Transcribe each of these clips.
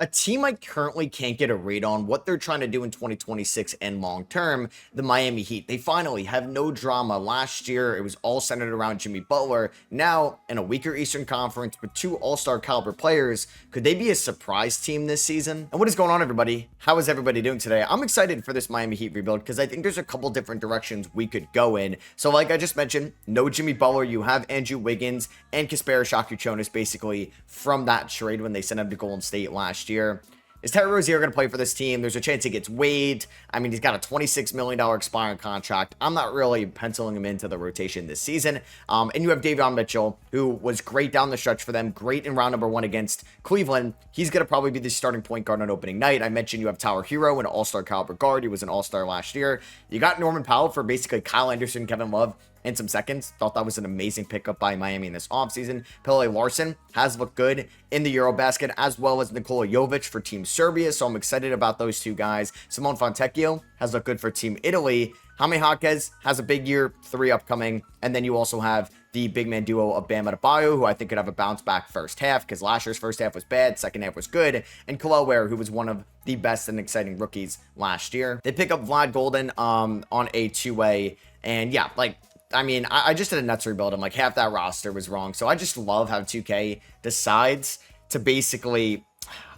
A team I currently can't get a read on what they're trying to do in 2026 and long term, the Miami Heat. They finally have no drama. Last year, it was all centered around Jimmy Butler. Now, in a weaker Eastern Conference with two all-star caliber players, could they be a surprise team this season? And what is going on, everybody? How is everybody doing today? I'm excited for this Miami Heat rebuild because I think there's a couple different directions we could go in. So like I just mentioned, no Jimmy Butler. You have Andrew Wiggins and Kasperi Shakuchonis basically from that trade when they sent him to Golden State last year. Is Terry Rozier going to play for this team? There's a chance he gets waived. I mean, he's got a $26 million expiring contract. I'm not really penciling him into the rotation this season. And you have Davion Mitchell, who was great down the stretch for them, great in round number 1 against Cleveland. He's going to probably be the starting point guard on opening night. I mentioned you have Tyler Hero, an all-star caliber guard. He was an all-star last year. You got Norman Powell for basically Kyle Anderson, Kevin Love, and some seconds. Thought that was an amazing pickup by Miami in this offseason. Pele Larson has looked good in the Eurobasket, as well as Nikola Jovic for Team Serbia, so I'm excited about those two guys. Simone Fontecchio has looked good for Team Italy. Jaime Jaquez has a big year 3 upcoming, and then you also have the big man duo of Bam Adebayo, who I think could have a bounce back first half, because last year's first half was bad, second half was good, and Khalil Ware, who was one of the best and exciting rookies last year. They pick up Vlad Golden on a two-way, and yeah, like, I mean, I just did a Nets rebuild. I'm like, half that roster was wrong. So I just love how 2K decides to basically,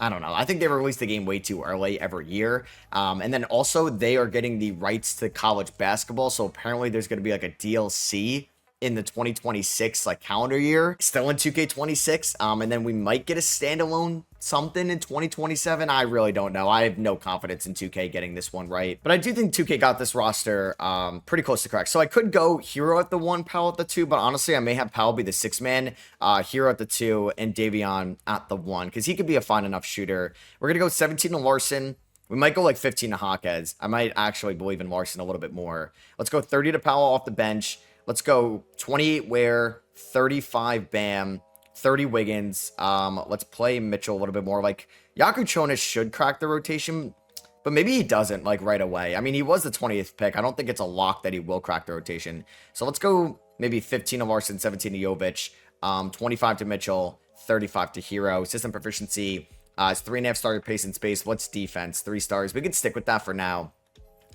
I don't know. I think they released the game way too early every year. And then also they are getting the rights to college basketball. So apparently there's going to be like a DLC in the 2026 like calendar year, still in 2K26. And then we might get a standalone something in 2027. I really don't know. I have no confidence in 2K getting this one right, but I do think 2K got this roster pretty close to correct. So I could go Hero at the 1, Powell at the 2, but honestly I may have Powell be the 6 man, Hero at the 2, and Davion at the 1 because he could be a fine enough shooter. We're gonna go 17 to Larson. We might go like 15 to Jaquez. I might actually believe in Larson a little bit more. Let's go 30 to Powell off the bench. Let's go 28 Ware, 35 Bam, 30 Wiggins. Let's play Mitchell a little bit more. Like, Yakuchonis should crack the rotation, but maybe he doesn't, like, right away. I mean, he was the 20th pick. I don't think it's a lock that he will crack the rotation. So let's go maybe 15 to Larson, 17 to Jovic, 25 to Mitchell, 35 to Hero. System proficiency is 3.5 star pace and space. What's defense? 3 stars. We could stick with that for now.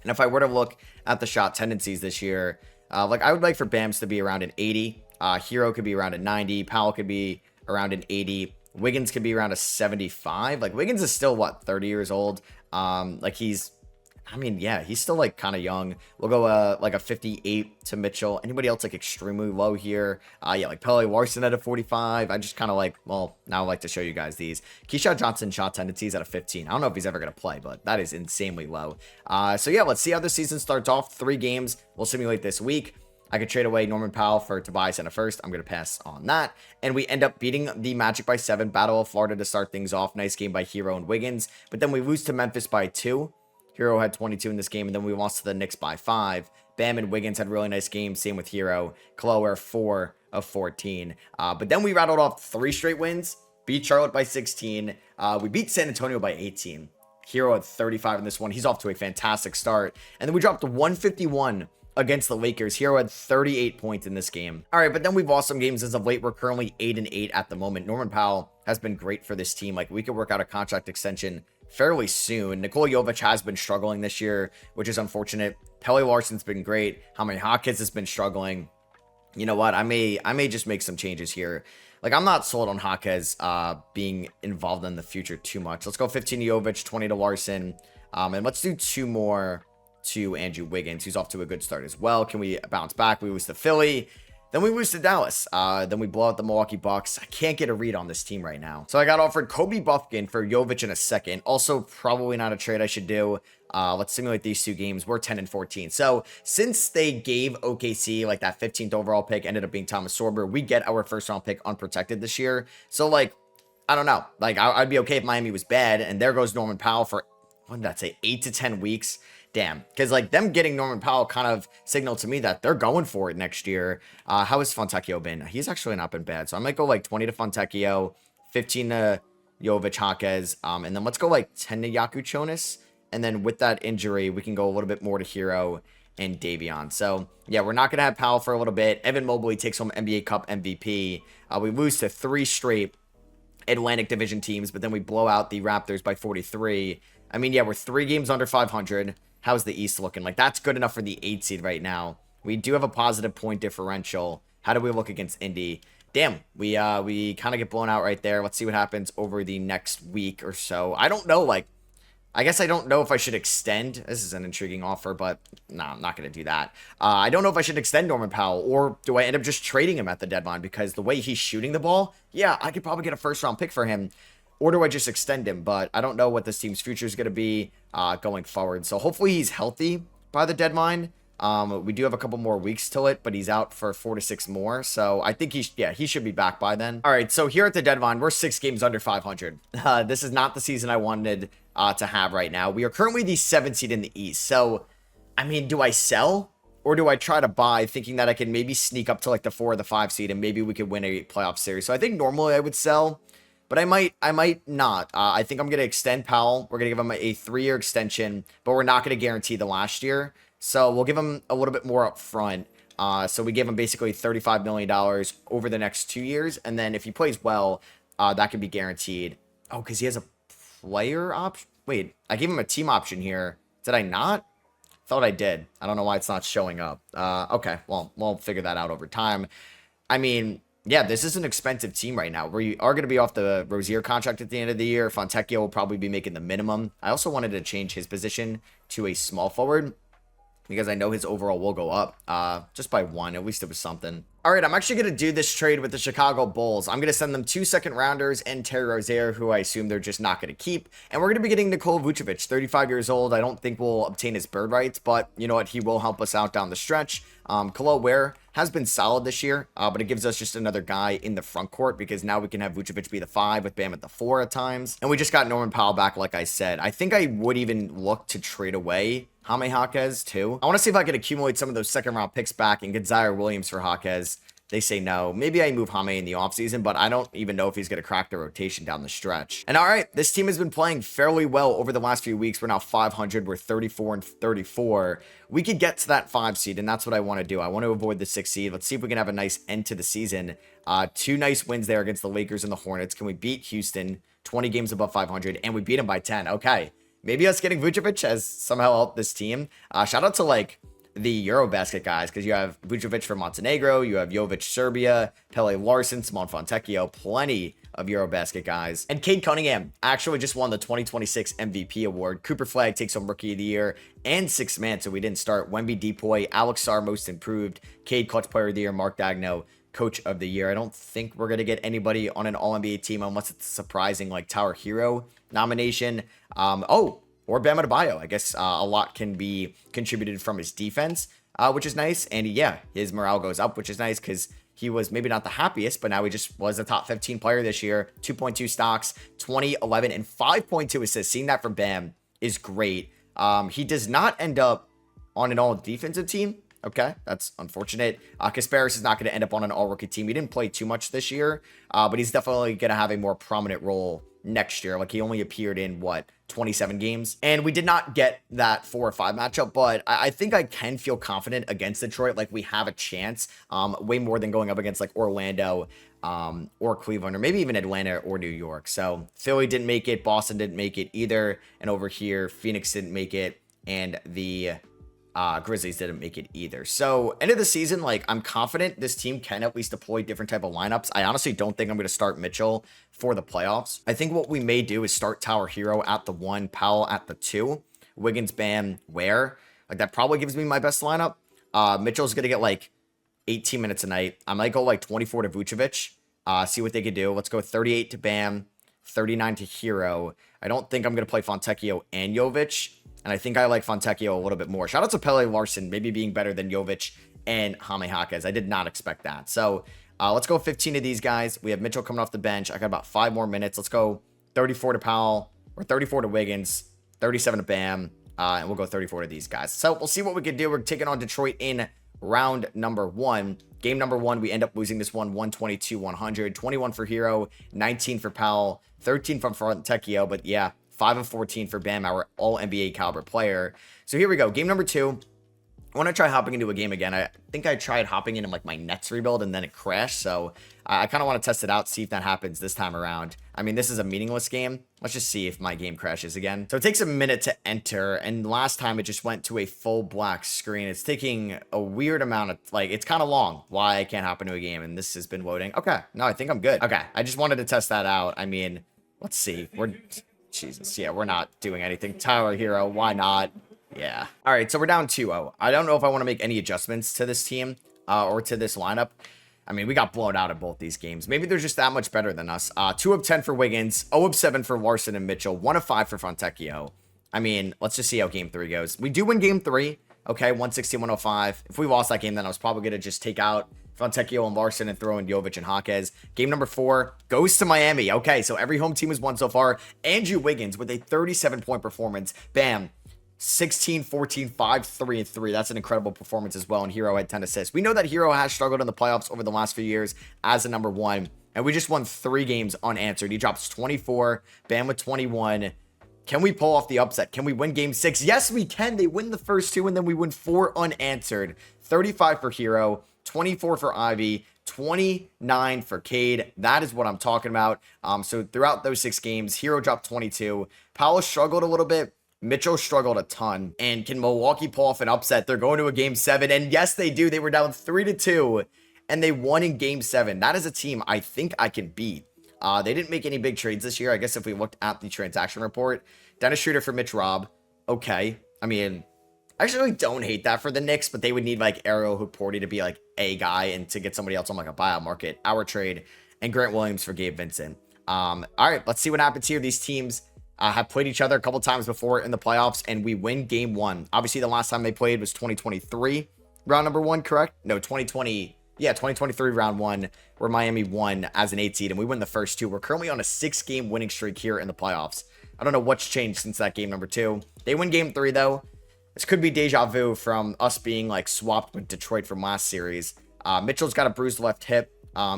And if I were to look at the shot tendencies this year, like, I would like for Bams to be around an 80. Hero could be around a 90. Powell could be around an 80. Wiggins could be around a 75. Like, Wiggins is still, what, 30 years old? Like, he's, I mean, yeah, he's still, like, kind of young. We'll go, like, a 58 to Mitchell. Anybody else, like, extremely low here? Yeah, like, Pele Larson at a 45. I just kind of like, well, now I like to show you guys these. Keyshawn Johnson shot tendencies at a 15. I don't know if he's ever going to play, but that is insanely low. So, yeah, let's see how the season starts off. 3 games. We'll simulate this week. I could trade away Norman Powell for Tobias and a first. I'm going to pass on that. And we end up beating the Magic by 7. Battle of Florida to start things off. Nice game by Hero and Wiggins. But then we lose to Memphis by 2. Hero had 22 in this game. And then we lost to the Knicks by 5. Bam and Wiggins had really nice games. Same with Hero. Khalil 4 of 14. But then we rattled off 3 straight wins. Beat Charlotte by 16. We beat San Antonio by 18. Hero had 35 in this one. He's off to a fantastic start. And then we dropped to 151 against the Lakers. Hero had 38 points in this game. All right, but then we've lost some games as of late. We're currently 8-8 at the moment. Norman Powell has been great for this team. Like, we could work out a contract extension fairly soon. Nikola Jovic has been struggling this year, which is unfortunate. Pele Larson's been great. Jaime Jaquez has been struggling. You know what? I may just make some changes here. Like, I'm not sold on Jaquez being involved in the future too much. Let's go 15 to Jovic, 20 to Larson, and let's do 2 more to Andrew Wiggins, who's off to a good start as well. Can we bounce back? We lose to Philly. Then we lose to Dallas. Then we blow out the Milwaukee Bucks. I can't get a read on this team right now. So I got offered Kobe Buffkin for Jovic in a second. Also, probably not a trade I should do. Let's simulate these 2 games. We're 10-14. So since they gave OKC like that 15th overall pick, ended up being Thomas Sorber, we get our first round pick unprotected this year. So, like, I don't know. Like, I'd be okay if Miami was bad. And there goes Norman Powell for, what did that say, 8 to 10 weeks. Damn, because like them getting Norman Powell kind of signaled to me that they're going for it next year. How has Fontecchio been? He's actually not been bad. So I might go like 20 to Fontecchio, 15 to Jovic Jaquez, and then let's go like 10 to Yakuchonis. And then with that injury, we can go a little bit more to Hero and Davion. So yeah, we're not going to have Powell for a little bit. Evan Mobley takes home NBA Cup MVP. We lose to 3 straight Atlantic Division teams, but then we blow out the Raptors by 43. I mean, yeah, we're 3 games under 500. How's the East looking? Like, that's good enough for the 8 seed right now. We do have a positive point differential. How do we look against Indy? Damn, we kind of get blown out right there. Let's see what happens over the next week or so. I don't know, like, I guess I don't know if I should extend. This is an intriguing offer, but no, I'm not going to do that. I don't know if I should extend Norman Powell, or do I end up just trading him at the deadline? Because the way he's shooting the ball, yeah, I could probably get a first-round pick for him. Or do I just extend him? But I don't know what this team's future is going to be going forward. So hopefully he's healthy by the deadline. We do have a couple more weeks till it, but he's out for 4 to 6 more. So I think he should be back by then. All right, so here at the deadline, we're 6 games under 500. This is not the season I wanted to have right now. We are currently the 7th seed in the East. So, I mean, do I sell or do I try to buy, thinking that I can maybe sneak up to like the 4 or the 5 seed and maybe we could win a playoff series? So I think normally I would sell, but I might not. I think I'm going to extend Powell. We're going to give him a 3-year extension, but we're not going to guarantee the last year. So we'll give him a little bit more up front. So we give him basically $35 million over the next 2 years. And then if he plays well, that can be guaranteed. Oh, because he has a player option. Wait, I gave him a team option here. Did I not? Thought I did. I don't know why it's not showing up. Okay, well, we'll figure that out over time. I mean, yeah, this is an expensive team right now. We are going to be off the Rozier contract at the end of the year. Fontecchio will probably be making the minimum. I also wanted to change his position to a small forward, because I know his overall will go up just by 1. At least it was something. All right, I'm actually going to do this trade with the Chicago Bulls. I'm going to send them 2 second-rounders and Terry Rozier, who I assume they're just not going to keep. And we're going to be getting Nikola Vucevic, 35 years old. I don't think we'll obtain his bird rights, but you know what? He will help us out down the stretch. Khalil Ware has been solid this year, but it gives us just another guy in the front court, because now we can have Vucevic be the 5 with Bam at the 4 at times. And we just got Norman Powell back, like I said. I think I would even look to trade away Jaime Jaquez too. I want to see if I could accumulate some of those second-round picks back and get Zaire Williams for Jaquez. They say no. Maybe I move Jaime in the offseason, but I don't even know if he's going to crack the rotation down the stretch. And all right, this team has been playing fairly well over the last few weeks. We're now 500. We're 34 and 34. We could get to that 5 seed, and that's what I want to do. I want to avoid the 6 seed. Let's see if we can have a nice end to the season. 2 nice wins there against the Lakers and the Hornets. Can we beat Houston? 20 games above 500, and we beat them by 10. Okay. Maybe us getting Vucevic has somehow helped this team. Shout out to, like, the Eurobasket guys, because you have Vucevic from Montenegro, you have Jovic Serbia, Pele Larson, Simon Fontecchio, plenty of Eurobasket guys. And Cade Cunningham actually just won the 2026 MVP award. Cooper Flagg takes home Rookie of the Year and 6th man, so we didn't start. Wemby Depoy, Alex Sarr Most Improved, Cade Clutch Player of the Year, Mark Dagno Coach of the Year. I don't think we're going to get anybody on an All-NBA team unless it's a surprising like Tower Hero nomination. Or Bam Adebayo. I guess a lot can be contributed from his defense, which is nice. And yeah, his morale goes up, which is nice because he was maybe not the happiest, but now he just was a top 15 player this year. 2.2 stocks, 20, 11, and 5.2 assists. Seeing that from Bam is great. He does not end up on an all-defensive team. Okay, that's unfortunate. Kasparis is not going to end up on an all-rookie team. He didn't play too much this year, but he's definitely going to have a more prominent role next year. Like, he only appeared in, 27 games? And we did not get that 4 or 5 matchup, but I think I can feel confident against Detroit. Like, we have a chance, way more than going up against, like, Orlando or Cleveland, or maybe even Atlanta or New York. So, Philly didn't make it. Boston didn't make it either. And over here, Phoenix didn't make it. And the Grizzlies didn't make it either. So, end of the season, like, I'm confident this team can at least deploy different type of lineups. I honestly don't think I'm going to start Mitchell for the playoffs. I think what we may do is start Tower Hero at the 1, Powell at the 2, Wiggins, Bam, Ware. Like, that probably gives me my best lineup. Mitchell's going to get, like, 18 minutes a night. I might go, like, 24 to Vucevic. See what they could do. Let's go 38 to Bam, 39 to Hero. I don't think I'm going to play Fontecchio and Jovic. And I think I like Fontecchio a little bit more. Shout out to Pele Larson, maybe being better than Jovic and Jaime Jaquez. I did not expect that. So let's go 15 of these guys. We have Mitchell coming off the bench. I got about 5 more minutes. Let's go 34 to Powell, or 34 to Wiggins, 37 to Bam, and we'll go 34 to these guys. So we'll see what we can do. We're taking on Detroit in round number 1. Game number 1, we end up losing this one 122-100. 21 for Hero, 19 for Powell, 13 from Fontecchio, but yeah, 5 of 14 for Bam, our all-NBA caliber player. So here we go. Game number 2. I want to try hopping into a game again. I think I tried hopping into like my Nets rebuild and then it crashed. So I kind of want to test it out, see if that happens this time around. I mean, this is a meaningless game. Let's just see if my game crashes again. So it takes a minute to enter. And last time it just went to a full black screen. It's taking a weird amount of, like, it's kind of long why I can't hop into a game. And this has been loading. Okay. No, I think I'm good. Okay. I just wanted to test that out. I mean, let's see. Jesus. Yeah, we're not doing anything. Tyler Hero. Why not? Yeah. All right, so we're down 2-0. I don't know if I want to make any adjustments to this team or to this lineup. I mean, we got blown out in both these games. Maybe they're just that much better than us. 2 of 10 for Wiggins, 0 of 7 for Larson and Mitchell, 1 of 5 for Fontecchio. I mean, let's just see how game 3 goes. We do win game 3. Okay, 160-105. If we lost that game, then I was probably going to just take out Fontecchio and Larson and throw in Jovic and Jaquez. Game number 4 goes to Miami. Okay, so every home team has won so far. Andrew Wiggins with a 37-point performance. Bam. 16, 14, 5, 3, and 3. That's an incredible performance as well. And Hero had 10 assists. We know that Hero has struggled in the playoffs over the last few years as a number 1. And we just won 3 games unanswered. He drops 24. Bam with 21. Can we pull off the upset? Can we win game 6? Yes, we can. They win the first 2, and then we win 4 unanswered. 35 for Hero. 24 for Ivy. 29 for Cade. That is what I'm talking about. So throughout those 6 games, Hero dropped 22. Powell struggled a little bit. Mitchell struggled a ton. And can Milwaukee pull off an upset? They're going to a game 7. And yes, they do. They were down 3-2. And they won in game 7. That is a team I think I can beat. They didn't make any big trades this year. I guess if we looked at the transaction report. Dennis Schroeder for Mitch Robb. Okay. I mean, I actually don't hate that for the Knicks. But they would need like Arrow Hooporti to be like a guy. And to get somebody else on like a buyout market. Our trade. And Grant Williams for Gabe Vincent. All right. Let's see what happens here. These teams have played each other a couple times before in the playoffs, and we win game 1. Obviously, the last time they played was 2023, round number 1, correct? No, 2020. Yeah, 2023 round 1, where Miami won as an 8 seed, and we win the first 2. We're currently on a 6-game winning streak here in the playoffs. I don't know what's changed since that game number 2. They win game 3, though. This could be deja vu from us being like swapped with Detroit from last series. Mitchell's got a bruised left hip.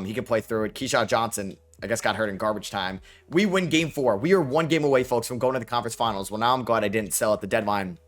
He can play through it. Keyshawn Johnson, I guess, got hurt in garbage time. We win game 4. We are 1 game away, folks, from going to the conference finals. Well, now I'm glad I didn't sell at the deadline.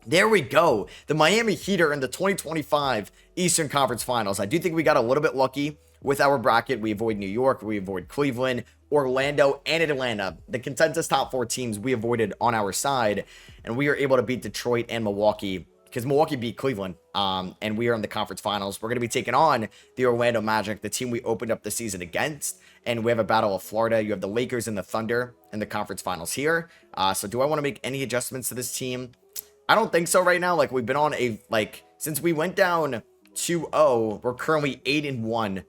There we go. The Miami Heat are in the 2025 Eastern Conference Finals. I do think we got a little bit lucky with our bracket. We avoid New York. We avoid Cleveland, Orlando, and Atlanta. The consensus top 4 teams we avoided on our side. And we are able to beat Detroit and Milwaukee, because Milwaukee beat Cleveland, and we are in the conference finals. We're going to be taking on the Orlando Magic, the team we opened up the season against, and we have a battle of Florida. You have the Lakers and the Thunder in the conference finals here. So do I want to make any adjustments to this team? I don't think so right now. Like, we've been on a, like, since we went down 2-0, we're currently 8-1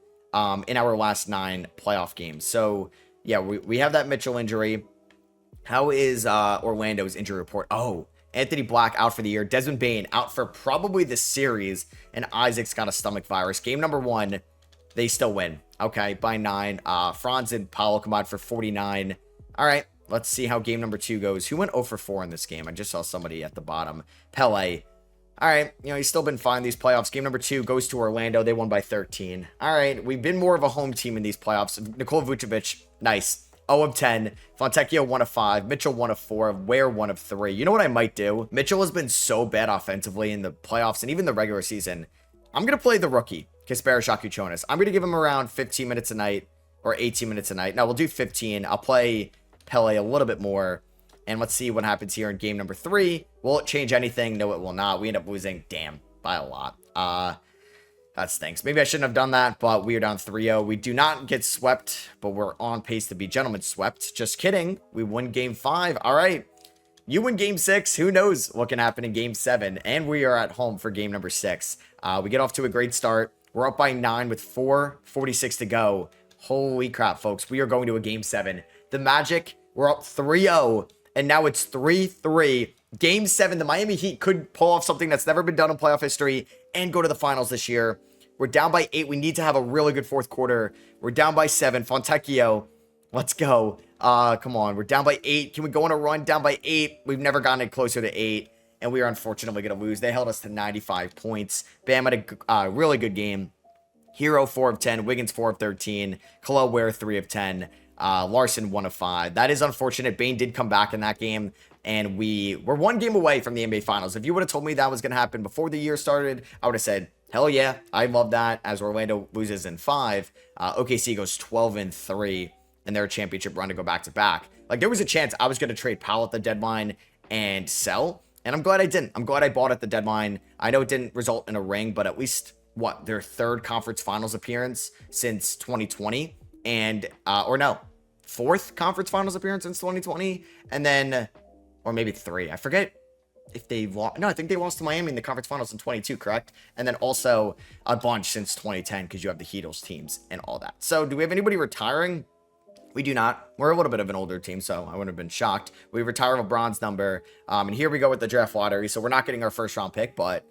in our last 9 playoff games. So, yeah, we have that Mitchell injury. How is Orlando's injury report? Oh, Anthony Black out for the year. Desmond Bane out for probably the series. And Isaac's got a stomach virus. Game number 1, they still win. Okay, by 9. Franz and Paolo combined for 49. All right, let's see how game number 2 goes. Who went 0 for 4 in this game? I just saw somebody at the bottom. Pele. All right, you know, he's still been fine these playoffs. Game number 2 goes to Orlando. They won by 13. All right, we've been more of a home team in these playoffs. Nikola Vucevic, nice. 0 of 10. Fontecchio 1 of 5. Mitchell 1 of 4. Ware 1 of 3. You know what I might do? Mitchell has been so bad offensively in the playoffs and even the regular season. I'm going to play the rookie, Kasperi Shakuchonis. I'm going to give him around 15 minutes a night or 18 minutes a night. No, we'll do 15. I'll play Pele a little bit more. And let's see what happens here in game number 3. Will it change anything? No, it will not. We end up losing, damn, by a lot. That stinks. Maybe I shouldn't have done that, but we are down 3-0. We do not get swept, but we're on pace to be gentlemen swept. Just kidding. We win game 5. All right. You win game 6. Who knows what can happen in game 7? And we are at home for game number 6. We get off to a great start. We're up by 9 with 4:46 to go. Holy crap, folks. We are going to a game 7. The Magic, we're up 3-0, and now it's 3-3. Game 7, the Miami Heat could pull off something that's never been done in playoff history and go to the finals this year. We're down by 8. We need to have a really good fourth quarter. We're down by 7. Fontecchio, let's go. Come on. We're down by 8. Can we go on a run? Down by 8. We've never gotten it closer to 8, and we are unfortunately going to lose. They held us to 95 points. Bam had a really good game. Hero 4 of 10. Wiggins 4 of 13. Khalil Ware 3 of 10. Larson 1 of 5. That is unfortunate. Bane did come back in that game, and we were one game away from the NBA Finals. If you would have told me that was going to happen before the year started, I would have said, hell yeah, I love that. As Orlando loses in 5, OKC goes 12-3 in their championship run to go back-to-back. Like, there was a chance I was going to trade Powell at the deadline and sell, and I'm glad I didn't. I'm glad I bought at the deadline. I know it didn't result in a ring, but at least, their 3rd conference finals appearance since 2020, and, or no, 4th conference finals appearance since 2020, and then, or maybe 3. I forget if they lost. No, I think they lost to Miami in the conference finals in 22, correct? And then also a bunch since 2010 because you have the Heatles teams and all that. So do we have anybody retiring? We do not. We're a little bit of an older team, so I wouldn't have been shocked. We retire a bronze number. And here we go with the draft lottery. So we're not getting our 1st round pick, but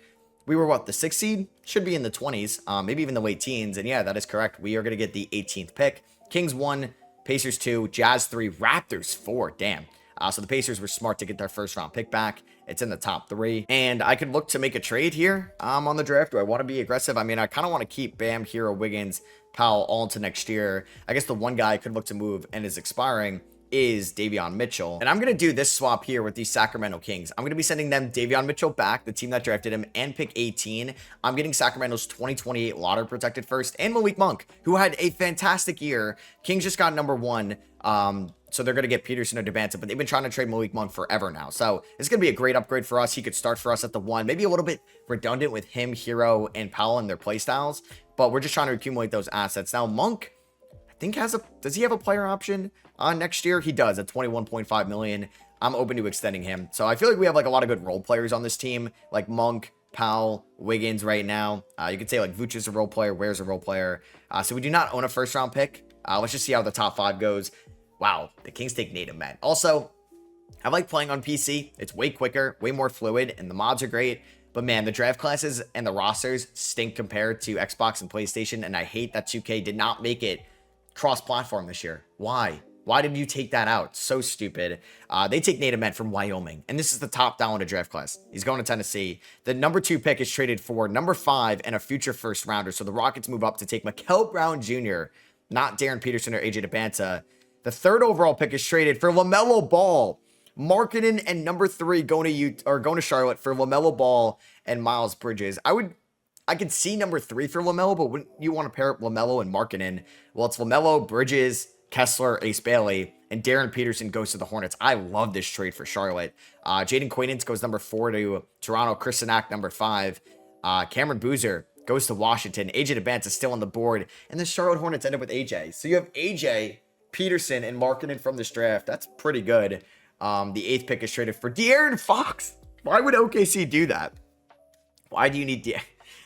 we were the 6th seed? Should be in the 20s, maybe even the late teens. And yeah, that is correct. We are going to get the 18th pick. Kings 1, Pacers 2, Jazz 3, Raptors 4. Damn. So the Pacers were smart to get their 1st round pick back. It's in the top 3. And I could look to make a trade here on the draft. Do I want to be aggressive? I mean, I kind of want to keep Bam, Hero, Wiggins, Powell all into next year. I guess the one guy I could look to move and is expiring is Davion Mitchell. And I'm going to do this swap here with the Sacramento Kings. I'm going to be sending them Davion Mitchell back, the team that drafted him, and pick 18. I'm getting Sacramento's 2028 lottery protected 1st, and Malik Monk, who had a fantastic year. Kings just got number 1. So they're going to get Peterson or Devanta, but they've been trying to trade Malik Monk forever now. So it's going to be a great upgrade for us. He could start for us at the 1, maybe a little bit redundant with him, Hero, and Powell and their playstyles, but we're just trying to accumulate those assets. Now, Monk, I think does he have a player option next year? He does at 21.5 million. I'm open to extending him. So I feel like we have like a lot of good role players on this team, like Monk, Powell, Wiggins right now. You could say like Vucevic is a role player, Ware's a role player. So we do not own a 1st round pick. Let's just see how the top 5 goes. Wow, the Kings take native men. Also, I like playing on PC. It's way quicker, way more fluid, and the mods are great. But man, the draft classes and the rosters stink compared to Xbox and PlayStation, and I hate that 2K did not make it cross-platform this year. Why? Why did you take that out? So stupid. They take native men from Wyoming, and this is the top down in a draft class. He's going to Tennessee. The number 2 pick is traded for number 5 and a future 1st rounder, so the Rockets move up to take Mikael Brown Jr., not Darren Peterson or AJ Debanta. The 3rd overall pick is traded for LaMelo Ball. Markkanen and number 3 going to Charlotte for LaMelo Ball and Miles Bridges. I could see number 3 for LaMelo, but wouldn't you want to pair up LaMelo and Markkanen? Well, it's LaMelo, Bridges, Kessler, Ace Bailey, and Darren Peterson goes to the Hornets. I love this trade for Charlotte. Jaden Quaidance goes number 4 to Toronto. Chris Sinak, number 5. Cameron Boozer goes to Washington. AJ Debanta is still on the board. And the Charlotte Hornets end up with AJ. So you have AJ, Peterson, and Markkanen from this draft. That's pretty good. The 8th pick is traded for De'Aaron Fox. Why would OKC do that? Why do you need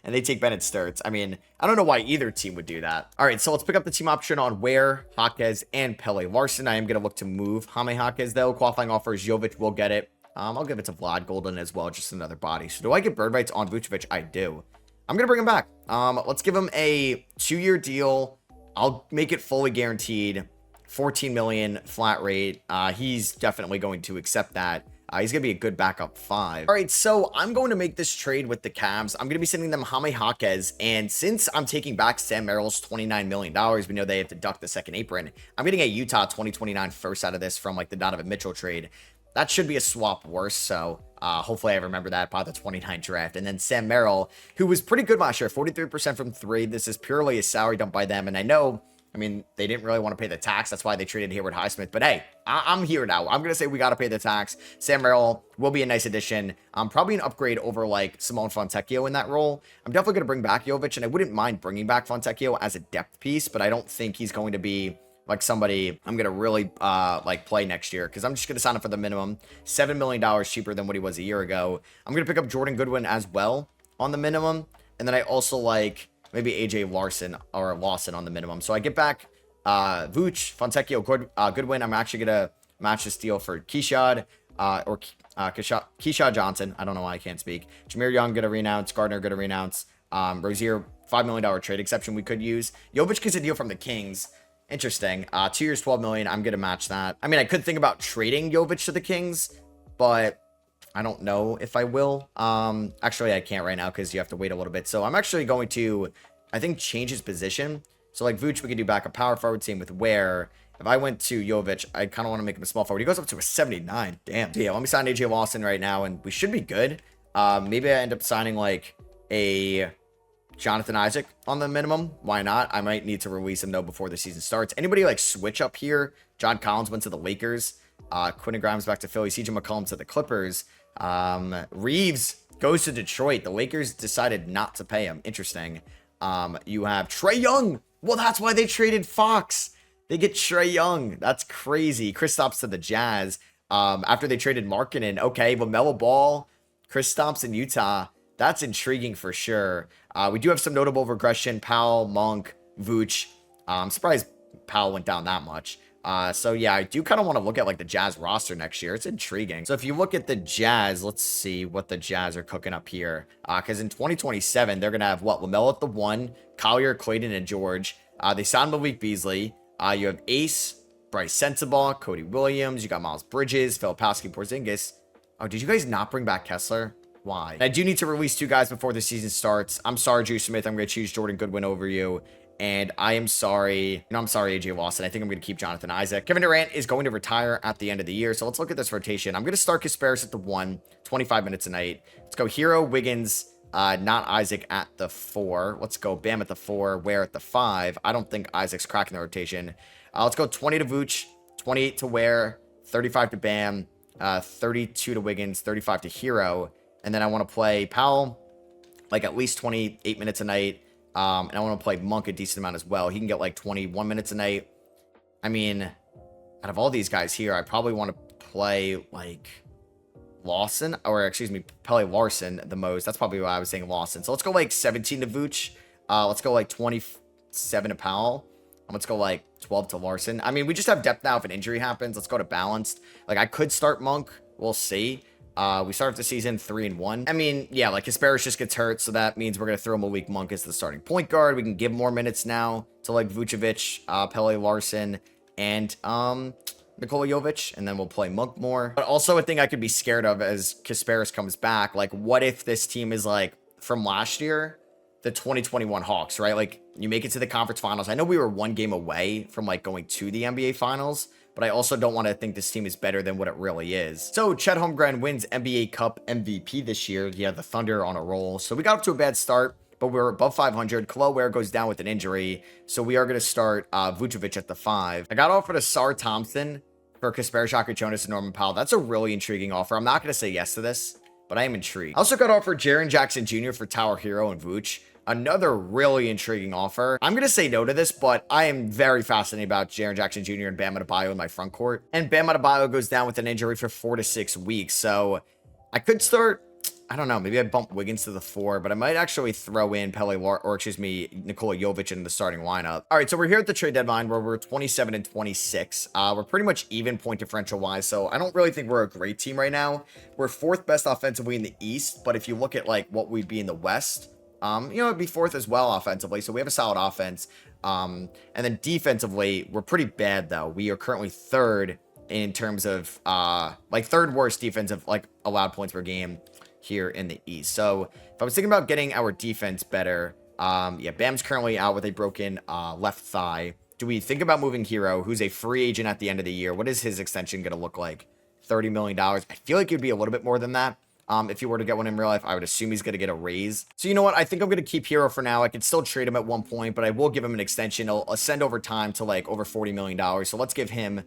and they take Bennett Sturts? I mean, I don't know why either team would do that. All right, so let's pick up the team option on Ware, Jaquez, and Pele Larson. I am going to look to move Jaime Jaquez, though. Qualifying offers, Jovic will get it. I'll give it to Vlad Golden as well, just another body. So do I get bird rights on Vucevic? I do. I'm going to bring him back. Let's give him a 2-year deal. I'll make it fully guaranteed. 14 million flat rate. He's definitely going to accept that. He's going to be a good backup 5. All right, so I'm going to make this trade with the Cavs. I'm going to be sending them Jaime Jaquez, and since I'm taking back Sam Merrill's $29 million, we know they have to duck the 2nd apron. I'm getting a Utah 2029 first out of this from like the Donovan Mitchell trade. That should be a swap worse, so hopefully I remember that by the 29 draft. And then Sam Merrill, who was pretty good last year, 43% from 3. This is purely a salary dump by them, and I mean, they didn't really want to pay the tax. That's why they traded Hayward Highsmith. But hey, I'm here now. I'm going to say we got to pay the tax. Sam Merrill will be a nice addition. Probably an upgrade over like Simone Fontecchio in that role. I'm definitely going to bring back Jovic, and I wouldn't mind bringing back Fontecchio as a depth piece, but I don't think he's going to be like somebody I'm going to really like play next year, because I'm just going to sign up for the minimum. $7 million cheaper than what he was a year ago. I'm going to pick up Jordan Goodwin as well on the minimum. And then I also like maybe AJ Larson or Lawson on the minimum. So I get back Vooch, Fontecchio, Goodwin. I'm actually going to match this deal for Keishad Keishad Johnson. I don't know why I can't speak. Jameer Young going to renounce. Gardner going to renounce. Rozier, $5 million trade exception we could use. Jovic gets a deal from the Kings. Interesting. 2 years, $12 million. I'm going to match that. I mean, I could think about trading Jovic to the Kings, but I don't know if I will. Actually, I can't right now because you have to wait a little bit. So I'm actually going to, I think, change his position. So like Vooch, we could do back a power forward team with Ware, If I went to Jovic, I kind of want to make him a small forward. He goes up to a 79. Damn. So yeah, let me sign AJ Lawson right now, and we should be good. Maybe I end up signing like a Jonathan Isaac on the minimum. Why not? I might need to release him though before the season starts. Anybody like switch up here? John Collins went to the Lakers. Quentin Grimes back to Philly. CJ McCollum to the Clippers. Reeves goes to Detroit. The Lakers decided not to pay him. Interesting. You have Trae Young. Well, that's why they traded Fox. They get Trae Young. That's crazy. Kristaps to the Jazz. After they traded Markkanen. Okay, LaMelo Ball, Kristaps in Utah. That's intriguing for sure. We do have some notable regression. Powell, Monk, Vooch. I'm surprised Powell went down that much. So yeah, I do kind of want to look at like the Jazz roster next year. It's intriguing. So if you look at the Jazz, let's see what the Jazz are cooking up here. Because in 2027, they're going to have what? LaMelo at the 1, Collier, Clayton, and George. They signed Malik Beasley. You have Ace, Bryce Sensabaugh, Cody Williams. You got Miles Bridges, Filipowski, Porzingis. Oh, did you guys not bring back Kessler? Why? I do need to release 2 guys before the season starts. I'm sorry, Drew Smith. I'm going to choose Jordan Goodwin over you. And I am sorry. No, I'm sorry, AJ Lawson. I think I'm going to keep Jonathan Isaac. Kevin Durant is going to retire at the end of the year. So let's look at this rotation. I'm going to start Kasparis at the 1, 25 minutes a night. Let's go Hero, Wiggins, not Isaac at the 4. Let's go Bam at the 4, Ware at the 5. I don't think Isaac's cracking the rotation. Let's go 20 to Vooch, 28 to Ware, 35 to Bam, 32 to Wiggins, 35 to Hero. And then I want to play Powell, like at least 28 minutes a night. And I want to play Monk a decent amount as well. He can get like 21 minutes a night. I mean, out of all these guys here, I probably want to play like Lawson, or excuse me, probably Larson the most. That's probably why I was saying Lawson. So let's go like 17 to Vooch. Let's go like 27 to Powell. And let's go like 12 to Larson. I mean, we just have depth now if an injury happens. Let's go to balanced. Like I could start Monk. We'll see. We start off the season 3-1. I mean, yeah, like Kasparis just gets hurt, so that means we're gonna throw Malik Monk as the starting point guard. We can give more minutes now to like Vucevic, Pele Larson, and Nikola Jovic, and then we'll play Monk more. But also a thing I could be scared of as Kasparis comes back. Like, what if this team is like from last year, the 2021 Hawks, right? Like, you make it to the conference finals. I know we were 1 game away from like going to the NBA finals, but I also don't want to think this team is better than what it really is. So Chet Holmgren wins NBA Cup MVP this year. Yeah, the Thunder on a roll. So we got up to a bad start, but we're above 500. Khalil Ware goes down with an injury. So we are going to start Vucevic at the 5. I got offered a Sar Thompson for Kasparis, Jonas, and Norman Powell. That's a really intriguing offer. I'm not going to say yes to this, but I am intrigued. I also got offered Jaren Jackson Jr. for Tower Hero and Vooch. Another really intriguing offer. I'm going to say no to this, but I am very fascinated about Jaren Jackson Jr. and Bam Adebayo in my front court. And Bam Adebayo goes down with an injury for 4 to 6 weeks. So I could start, I don't know, maybe I bump Wiggins to the 4, but I might actually throw in Nikola Jovic in the starting lineup. All right, so we're here at the trade deadline where we're 27 and 26. We're pretty much even point differential wise, so I don't really think we're a great team right now. We're 4th best offensively in the East, but if you look at like what we'd be in the West, you know, it'd be 4th as well offensively. So we have a solid offense. And then defensively, we're pretty bad though. We are currently 3rd in terms of like 3rd worst defensive like allowed points per game here in the East. So if I was thinking about getting our defense better, yeah, Bam's currently out with a broken left thigh. Do we think about moving Hero, who's a free agent at the end of the year? What is his extension going to look like? $30 million. I feel like it would be a little bit more than that. If you were to get one in real life, I would assume he's going to get a raise. So you know what? I think I'm going to keep Hero for now. I could still trade him at one point, but I will give him an extension. I'll ascend over time to like over $40 million. So let's give him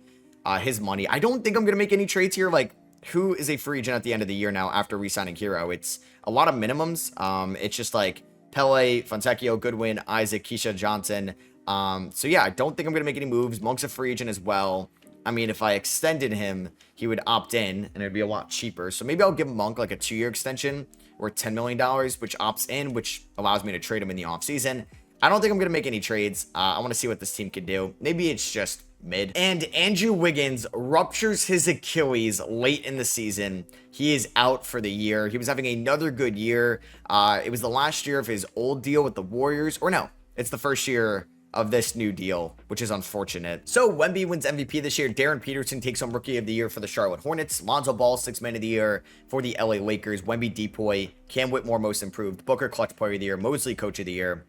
his money. I don't think I'm going to make any trades here. Like, who is a free agent at the end of the year now after re-signing Hero? It's a lot of minimums. It's just like Pele, Fontecchio, Goodwin, Isaac, Keisha Johnson. So yeah, I don't think I'm going to make any moves. Monk's a free agent as well. I mean, if I extended him, he would opt in, and it'd be a lot cheaper. So maybe I'll give Monk like a 2-year extension or $10 million, which opts in, which allows me to trade him in the offseason. I don't think I'm going to make any trades. I want to see what this team can do. Maybe it's just mid. And Andrew Wiggins ruptures his Achilles late in the season. He is out for the year. He was having another good year. It was the last year of his old deal with the Warriors. Or no, it's the first year of this new deal, which is unfortunate. So Wemby wins MVP this year. Darren Peterson takes home Rookie of the Year for the Charlotte Hornets. Lonzo Ball, 6th Man of the Year for the LA Lakers. Wemby Depoy, Cam Whitmore, Most Improved. Booker, Clutch Player of the Year. Mosley, Coach of the Year.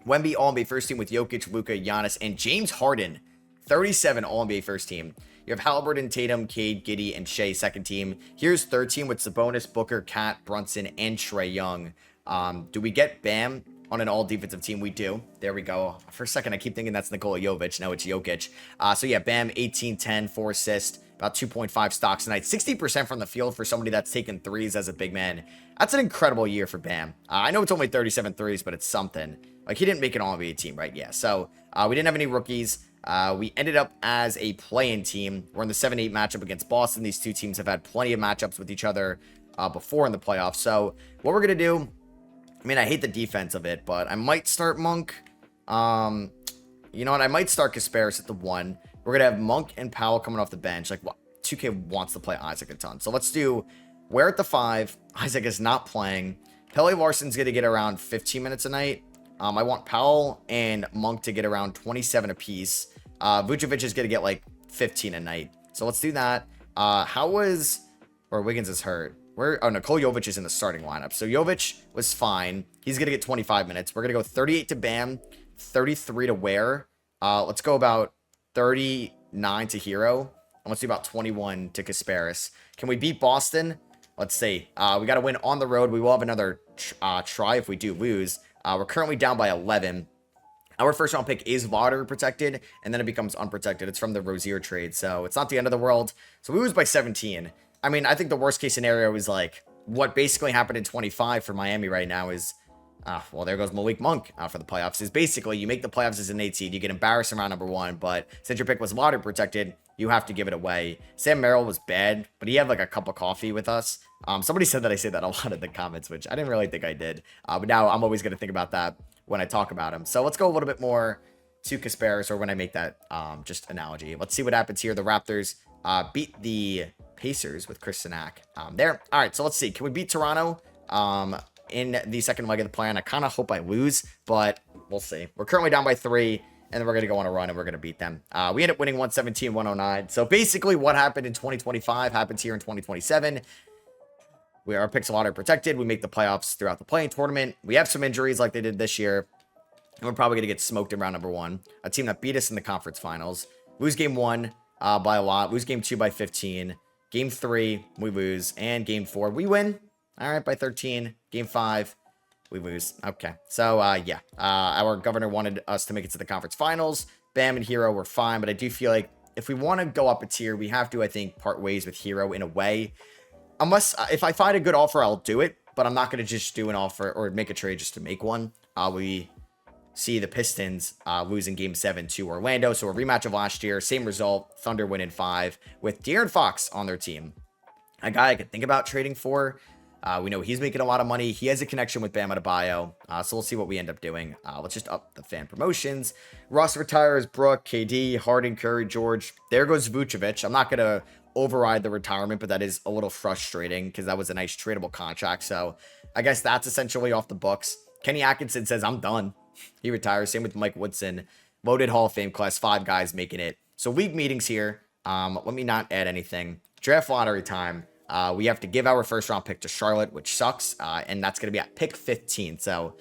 Wemby All-NBA First Team with Jokic, Luka, Giannis, and James Harden 37 All-NBA first team. You have Halliburton, Tatum, Cade, Giddey, and Shea second team. Here's third team with Sabonis, Booker, Cat, Brunson, and Trae Young. Do we get Bam on an all-defensive team? We do. There we go. For a second, I keep thinking that's Nikola Jovic. Now it's Jokic. So yeah, Bam, 18, 10, 4 assists, about 2.5 stocks tonight. 60% from the field for somebody that's taken threes as a big man. That's an incredible year for Bam. I know it's only 37 threes, but it's something. Like, he didn't make an all-NBA team, right? Yeah. So we didn't have any rookies. We ended up as a play-in team. We're in the 7-8 matchup against Boston. These two teams have had plenty of matchups with each other before in the playoffs. So what we're going to do, I mean, I hate the defense of it, but I might start Monk. You know what? I might start Kasparis at the 1. We're going to have Monk and Powell coming off the bench. Like, 2K wants to play Isaac a ton. So let's do Ware at the 5. Isaac is not playing. Pele Larson's going to get around 15 minutes a night. I want Powell and Monk to get around 27 apiece. Vucevic is going to get like 15 a night. So let's do that. Wiggins is hurt. Nikola Jovic is in the starting lineup. So Jovic was fine. He's going to get 25 minutes. We're going to go 38 to Bam, 33 to Ware. Let's go about 39 to Hero. And let's do about 21 to Kasparis. Can we beat Boston? Let's see. We got to win on the road. We will have another try if we do lose. We're currently down by 11. Our first round pick is lottery protected, and then it becomes unprotected. It's from the Rozier trade, so it's not the end of the world. So we lose by 17. I mean, I think the worst case scenario is like what basically happened in 25 for Miami right now is, well, there goes Malik Monk out for the playoffs. Is basically you make the playoffs as an 8 seed, you get embarrassed in round number 1, but since your pick was lottery protected, you have to give it away. Sam Merrill was bad, but he had like a cup of coffee with us. Somebody said that I say that a lot in the comments, which I didn't really think I did. But now I'm always going to think about that when I talk about him. So let's go a little bit more to Kasparis, or when I make that just analogy. Let's see what happens here. The Raptors beat the Pacers with Chris Sinak there. All right, so let's see. Can we beat Toronto in the second leg of the plan? I kind of hope I lose, but we'll see. We're currently down by 3, and then we're going to go on a run, and we're going to beat them. We end up winning 117-109. So basically what happened in 2025 happens here in 2027. Our picks a lot are protected. We make the playoffs throughout the playing tournament. We have some injuries like they did this year. And we're probably going to get smoked in round number 1. A team that beat us in the conference finals. Lose game 1 by a lot. Lose game 2 by 15. Game 3, we lose. And game 4, we win. All right, by 13. Game 5, we lose. Okay. So, yeah. Our governor wanted us to make it to the conference finals. Bam and Hero were fine. But I do feel like if we want to go up a tier, we have to, I think, part ways with Hero in a way. Unless, if I find a good offer, I'll do it. But I'm not going to just do an offer or make a trade just to make one. We see the Pistons losing Game 7 to Orlando. So a rematch of last year. Same result. Thunder win in 5 with De'Aaron Fox on their team. A guy I could think about trading for. We know he's making a lot of money. He has a connection with Bam Adebayo. So we'll see what we end up doing. Let's just up the fan promotions. Ross retires. Brooke, KD, Harden, Curry, George. There goes Vucevic. I'm not going to override the retirement, but that is a little frustrating because that was a nice tradable contract. So I guess that's essentially off the books. Kenny Atkinson says, I'm done. He retires. Same with Mike Woodson. Loaded Hall of Fame class. 5 guys making it. So league meetings here. Let me not add anything. Draft lottery time. We have to give our first round pick to Charlotte, which sucks. And that's going to be at pick 15. So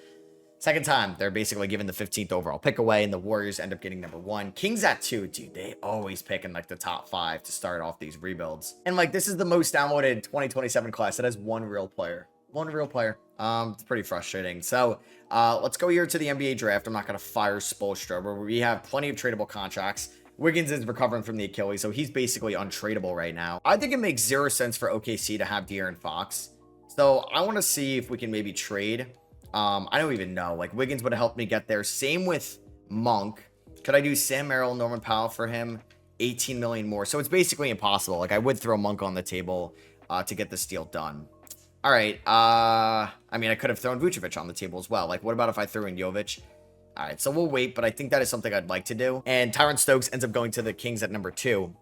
second time, they're basically giving the 15th overall pick away, and the Warriors end up getting number 1. Kings at 2, dude. They always pick in like the top 5 to start off these rebuilds. And like, this is the most downloaded 2027 class that has 1 real player. 1 real player. It's pretty frustrating. So let's go here to the NBA draft. I'm not going to fire Spoelstra, but we have plenty of tradable contracts. Wiggins is recovering from the Achilles, so he's basically untradeable right now. I think it makes 0 sense for OKC to have De'Aaron Fox. So I want to see if we can maybe trade. I don't even know. Like, Wiggins would have helped me get there. Same with Monk. Could I do Sam Merrill, Norman Powell for him? 18 million more. So it's basically impossible. Like, I would throw Monk on the table to get this deal done. All right. I mean, I could have thrown Vucevic on the table as well. Like, what about if I threw in Jovic? All right, so we'll wait, but I think that is something I'd like to do. And Tyron Stokes ends up going to the Kings at number 2.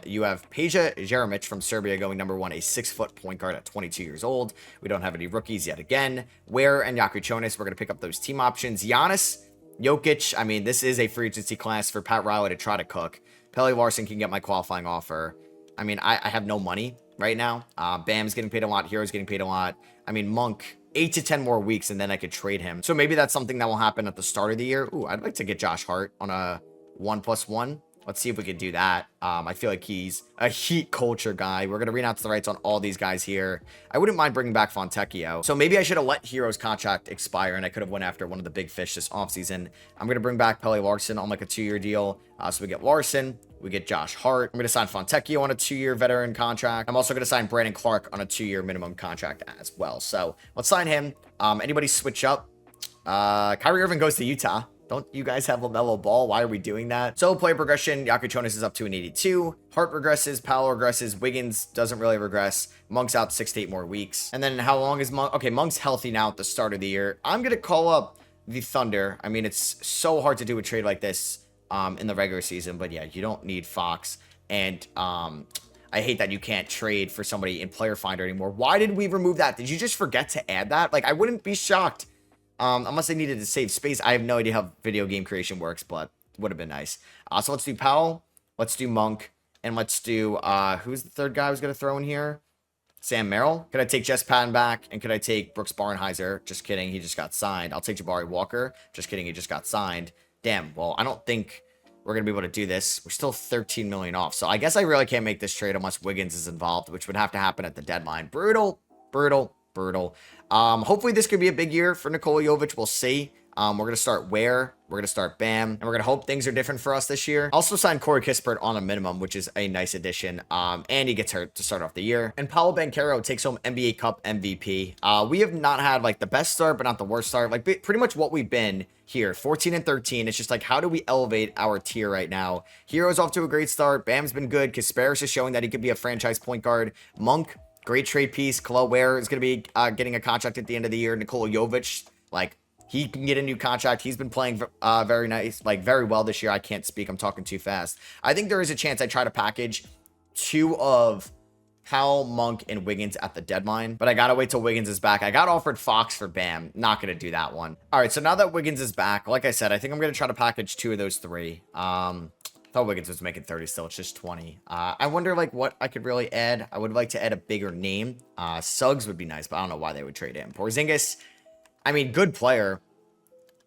You have Peja Jeremic from Serbia going number 1, a 6-foot point guard at 22 years old. We don't have any rookies yet again. Ware and Yakuchonis, we're going to pick up those team options. Giannis, Jokic, I mean, this is a free agency class for Pat Riley to try to cook. Pele Larson can get my qualifying offer. I mean, I have no money right now. Bam's getting paid a lot. Hero's getting paid a lot. I mean, Monk, 8 to 10 more weeks, and then I could trade him. So maybe that's something that will happen at the start of the year. Ooh, I'd like to get Josh Hart on a 1+1. Let's see if we could do that. I feel like he's a Heat culture guy. We're going to renounce the rights on all these guys here. I wouldn't mind bringing back Fontecchio. So maybe I should have let Hero's contract expire, and I could have went after one of the big fish this offseason. I'm going to bring back Pelle Larsson on like a 2-year deal. So we get Larsson. We get Josh Hart. I'm going to sign Fontecchio on a 2-year veteran contract. I'm also going to sign Brandon Clark on a 2-year minimum contract as well. So let's sign him. Anybody switch up? Kyrie Irving goes to Utah. Don't you guys have LaMelo Ball? Why are we doing that? So player progression, Yakuchonis is up to an 82. Hart regresses, Powell regresses, Wiggins doesn't really regress. Monk's out 6 to 8 more weeks. And then how long is Monk? Okay, Monk's healthy now at the start of the year. I'm going to call up the Thunder. I mean, it's so hard to do a trade like this in the regular season, but yeah, you don't need Fox. And I hate that you can't trade for somebody in Player Finder anymore. Why did we remove that? Did you just forget to add that? Like, I wouldn't be shocked. Unless they needed to save space. I have no idea how video game creation works, but would have been nice. So let's do Powell, let's do Monk, and let's do, who's the third guy I was going to throw in here? Sam Merrill. Could I take Jess Patton back? And could I take Brooks Barnhizer? Just kidding. He just got signed. I'll take Jabari Walker. Just kidding. He just got signed. Damn. Well, I don't think we're going to be able to do this. We're still 13 million off. So I guess I really can't make this trade unless Wiggins is involved, which would have to happen at the deadline. Brutal. Hopefully this could be a big year for Nikola Jovic. We'll see. We're going to start Ware. We're going to start Bam. And we're going to hope things are different for us this year. Also signed Corey Kispert on a minimum, which is a nice addition. And he gets hurt to start off the year. And Paolo Banchero takes home NBA Cup MVP. We have not had like the best start, but not the worst start. Like pretty much what we've been here, 14 and 13. It's just like, how do we elevate our tier right now? Hero's off to a great start. Bam's been good. Kasparis is showing that he could be a franchise point guard. Monk, great trade piece. Khalil Ware is going to be getting a contract at the end of the year. Nikola Jovic, like, he can get a new contract. He's been playing very nice, like, very well this year. I can't speak. I'm talking too fast. I think there is a chance I try to package 2 of Powell, Monk, and Wiggins at the deadline. But I got to wait till Wiggins is back. I got offered Fox for Bam. Not going to do that one. All right, so now that Wiggins is back, like I said, I think I'm going to try to package 2 of those 3. Thought Wiggins was making 30 still. It's just 20. I wonder like what I could really add. I would like to add a bigger name. Suggs would be nice, but I don't know why they would trade him. Porzingis, I mean, good player,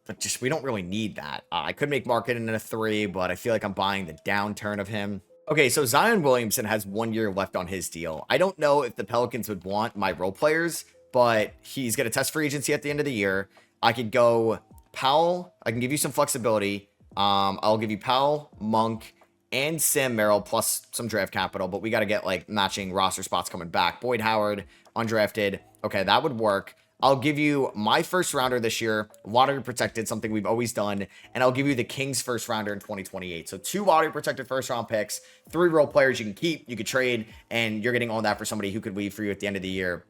but just we don't really need that. I could make Markkanen a 3, but I feel like I'm buying the downturn of him. Okay, so Zion Williamson has 1 year left on his deal. I don't know if the Pelicans would want my role players, but he's going to test free agency at the end of the year. I could go Powell. I can give you some flexibility. I'll give you Powell, Monk, and Sam Merrill plus some draft capital, but we got to get like matching roster spots coming back. Boyd Howard, undrafted. Okay, that would work. I'll give you my first rounder this year, lottery protected, something we've always done, and I'll give you the Kings first rounder in 2028. So 2 lottery protected first round picks, 3 role players you can keep, you could trade, and you're getting all that for somebody who could leave for you at the end of the year.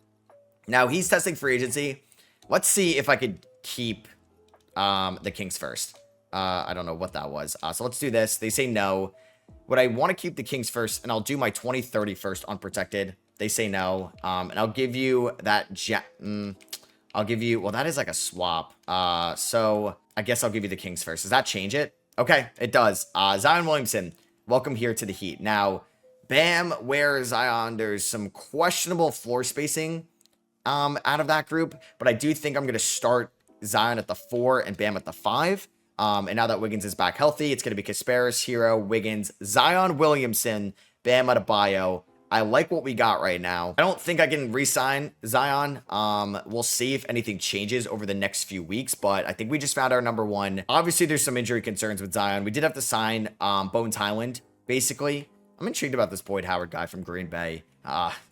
Now he's testing free agency. Let's see if I could keep the Kings first. I don't know what that was. So let's do this. They say no. Would I want to keep the Kings first? And I'll do my 2030 first unprotected. They say no. And I'll give you that I'll give you, well, that is like a swap. So I guess I'll give you the Kings first. Does that change it? Okay, it does. Zion Williamson, welcome here to the Heat. Now, Bam, Ware, Zion, there's some questionable floor spacing out of that group, but I do think I'm going to start Zion at the 4 and Bam at the 5. And now that Wiggins is back healthy, it's going to be Kasparis, Hero, Wiggins, Zion Williamson, Bam Adebayo. I like what we got right now. I don't think I can re-sign Zion. We'll see if anything changes over the next few weeks, but I think we just found our number 1. Obviously, there's some injury concerns with Zion. We did have to sign Bones Highland, basically. I'm intrigued about this Boyd Howard guy from Green Bay,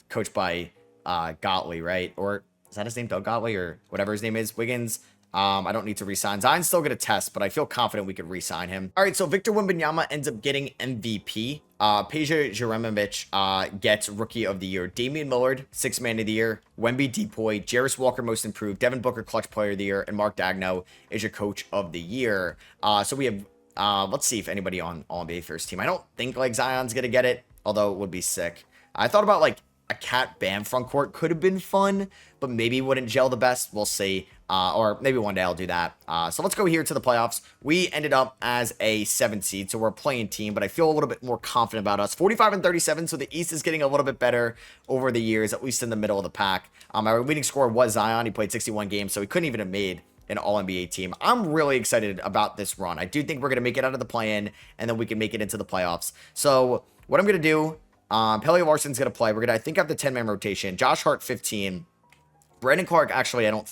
coached by Gottlieb, right? Or is that his name, Doug Gottlieb, or whatever his name is? Wiggins. I don't need to re-sign. Zion's still going to test, but I feel confident we could re-sign him. All right, so Victor Wembanyama ends up getting MVP. Peja Jeremovich gets Rookie of the Year. Damian Lillard, 6th Man of the Year. Wemby Depoy, Jarris Walker, Most Improved. Devin Booker, Clutch Player of the Year. And Mark Daigneault is your Coach of the Year. So we have, let's see if anybody on All-NBA first team. I don't think like Zion's going to get it, although it would be sick. I thought about like a Cat Bam front court could have been fun, but maybe wouldn't gel the best. We'll see. Or maybe one day I'll do that. So let's go here to the playoffs. We ended up as a 7 seed, so we're a playing team, but I feel a little bit more confident about us. 45 and 37, so the East is getting a little bit better over the years, at least in the middle of the pack. Our leading scorer was Zion. He played 61 games, so he couldn't even have made an all-NBA team. I'm really excited about this run. I do think we're going to make it out of the play-in, and then we can make it into the playoffs. So what I'm going to do, Pele Larson's going to play. We're going to, I think, have the 10-man rotation. Josh Hart, 15. Brandon Clark, actually, he'll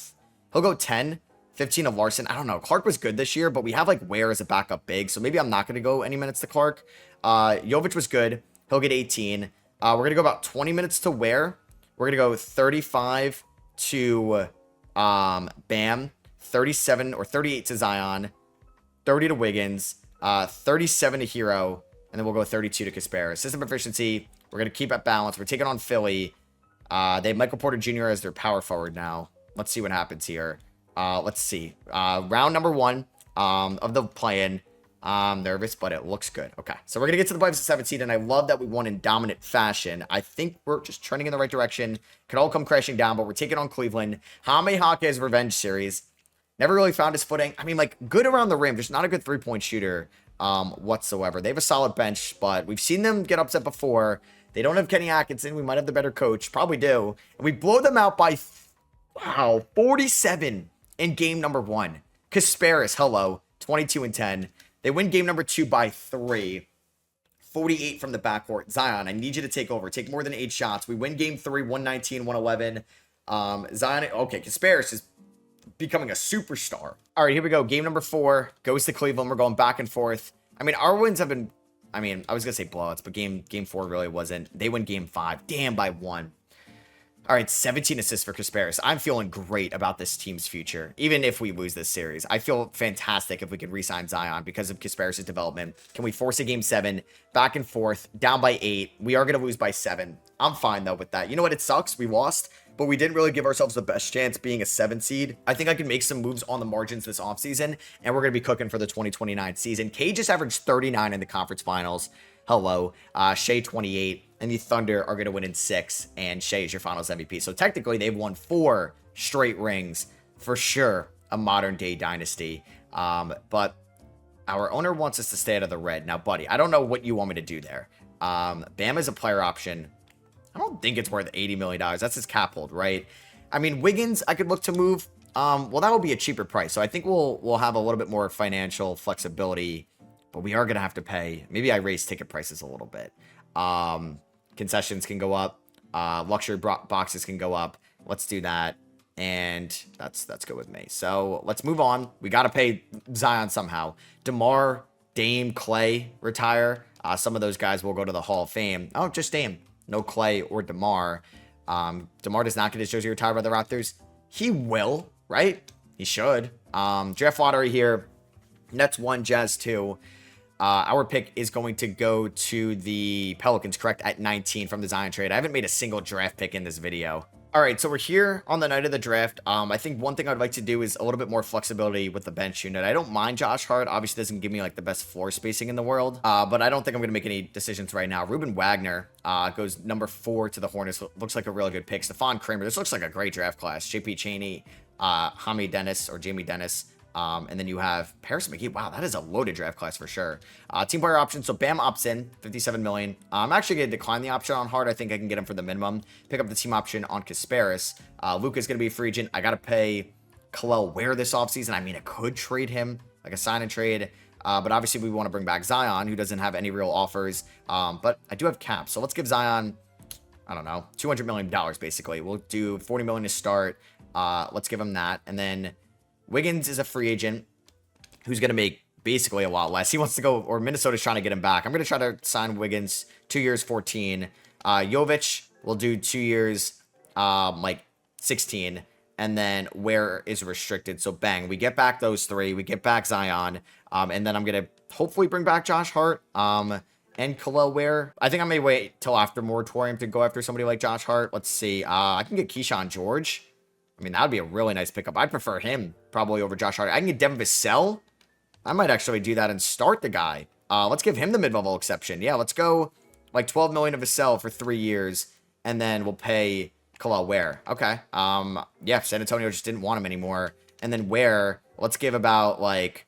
go 10. 15 of Larson. I don't know. Clark was good this year, but we have like Ware as a backup big, so maybe I'm not going to go any minutes to Clark. Jovic was good. He'll get 18. We're going to go about 20 minutes to Ware. We're going to go 35 to Bam, 37 or 38 to Zion, 30 to Wiggins, 37 to Hero, and then we'll go 32 to Caspera. System efficiency, we're going to keep at balance. We're taking on Philly. They have Michael Porter Jr. as their power forward now. Let's see what happens here. Let's see. Round number 1 of the play-in. I'm nervous, but it looks good. Okay, so we're going to get to the playoffs of 7 seed, and I love that we won in dominant fashion. I think we're just trending in the right direction. Could all come crashing down, but we're taking on Cleveland. Jaime Jaquez's revenge series. Never really found his footing. I mean, like, good around the rim. Just not a good three-point shooter whatsoever. They have a solid bench, but we've seen them get upset before. They don't have Kenny Atkinson. We might have the better coach. Probably do. And we blow them out by, 47 in game number 1. Kasparis, hello, 22 and 10. They win game number 2 by 3. 48 from the backcourt. Zion, I need you to take over. Take more than 8 shots. We win game 3, 119, 111. Zion, okay, Kasparis is becoming a superstar. All right, here we go. Game number 4 goes to Cleveland. We're going back and forth. I mean, our wins have been, I was going to say blowouts, but game 4 really wasn't. They win game 5. Damn, by 1. All right, 17 assists for Kasparis. I'm feeling great about this team's future, even if we lose this series. I feel fantastic if we could re-sign Zion because of Kasparis' development. Can we force a game 7, back and forth, down by 8? We are going to lose by 7. I'm fine, though, with that. You know what? It sucks. We lost, but we didn't really give ourselves the best chance being a 7 seed. I think I can make some moves on the margins this offseason, and we're going to be cooking for the 2029 season. K just averaged 39 in the conference finals. Hello. Shea, 28. And the Thunder are going to win in 6, and Shea is your finals MVP. So technically, they've won 4 straight rings. For sure, a modern-day dynasty. But our owner wants us to stay out of the red. Now, buddy, I don't know what you want me to do there. Bam is a player option. I don't think it's worth $80 million. That's his cap hold, right? I mean, Wiggins, I could look to move. Well, that would be a cheaper price. So I think we'll have a little bit more financial flexibility. But we are going to have to pay. Maybe I raise ticket prices a little bit. Concessions can go up. Luxury boxes can go up. Let's do that. And that's good with me. So let's move on. We got to pay Zion somehow. DeMar, Dame, Clay retire. Some of those guys will go to the Hall of Fame. Oh, just Dame. No Clay or DeMar. DeMar does not get his jersey retired by the Raptors. He will, right? He should. Draft lottery here. Nets 1, Jazz 2. Our pick is going to go to the Pelicans, correct, at 19 from the Zion trade. I haven't made a single draft pick in this video. All right, so we're here on the night of the draft. I think one thing I'd like to do is a little bit more flexibility with the bench unit. I don't mind Josh Hart. Obviously, doesn't give me like the best floor spacing in the world, but I don't think I'm going to make any decisions right now. Ruben Wagner goes number 4 to the Hornets. Looks like a really good pick. Stephon Kramer. This looks like a great draft class. JP Chaney, Jamie Dennis. And then you have Paris McGee. Wow, that is a loaded draft class for sure. Team player option. So Bam opts in, $57 million. I'm actually going to decline the option on Hart. I think I can get him for the minimum. Pick up the team option on Kasparis. Luka's going to be a free agent. I got to pay Khalil Ware this offseason. I mean, I could trade him, like a sign and trade. But obviously, we want to bring back Zion, who doesn't have any real offers. But I do have cap. So let's give Zion, I don't know, $200 million basically. We'll do $40 million to start. Let's give him that. And then Wiggins is a free agent who's going to make basically a lot less. He wants to go, or Minnesota's trying to get him back. I'm going to try to sign Wiggins 2 years, 14. Jovic will do 2 years, like 16. And then Ware is restricted. So bang, we get back those 3. We get back Zion. And then I'm going to hopefully bring back Josh Hart and Khalil Ware. I think I may wait till after moratorium to go after somebody like Josh Hart. Let's see. I can get Keyshawn George. I mean, that would be a really nice pickup. I'd prefer him probably over Josh Hart. I can get Devin Vassell. I might actually do that and start the guy. Let's give him the mid-level exception. Yeah, let's go like $12 million of Vassell for 3 years, and then we'll pay Khalil Ware. Okay. Yeah, San Antonio just didn't want him anymore. And then Ware, let's give about like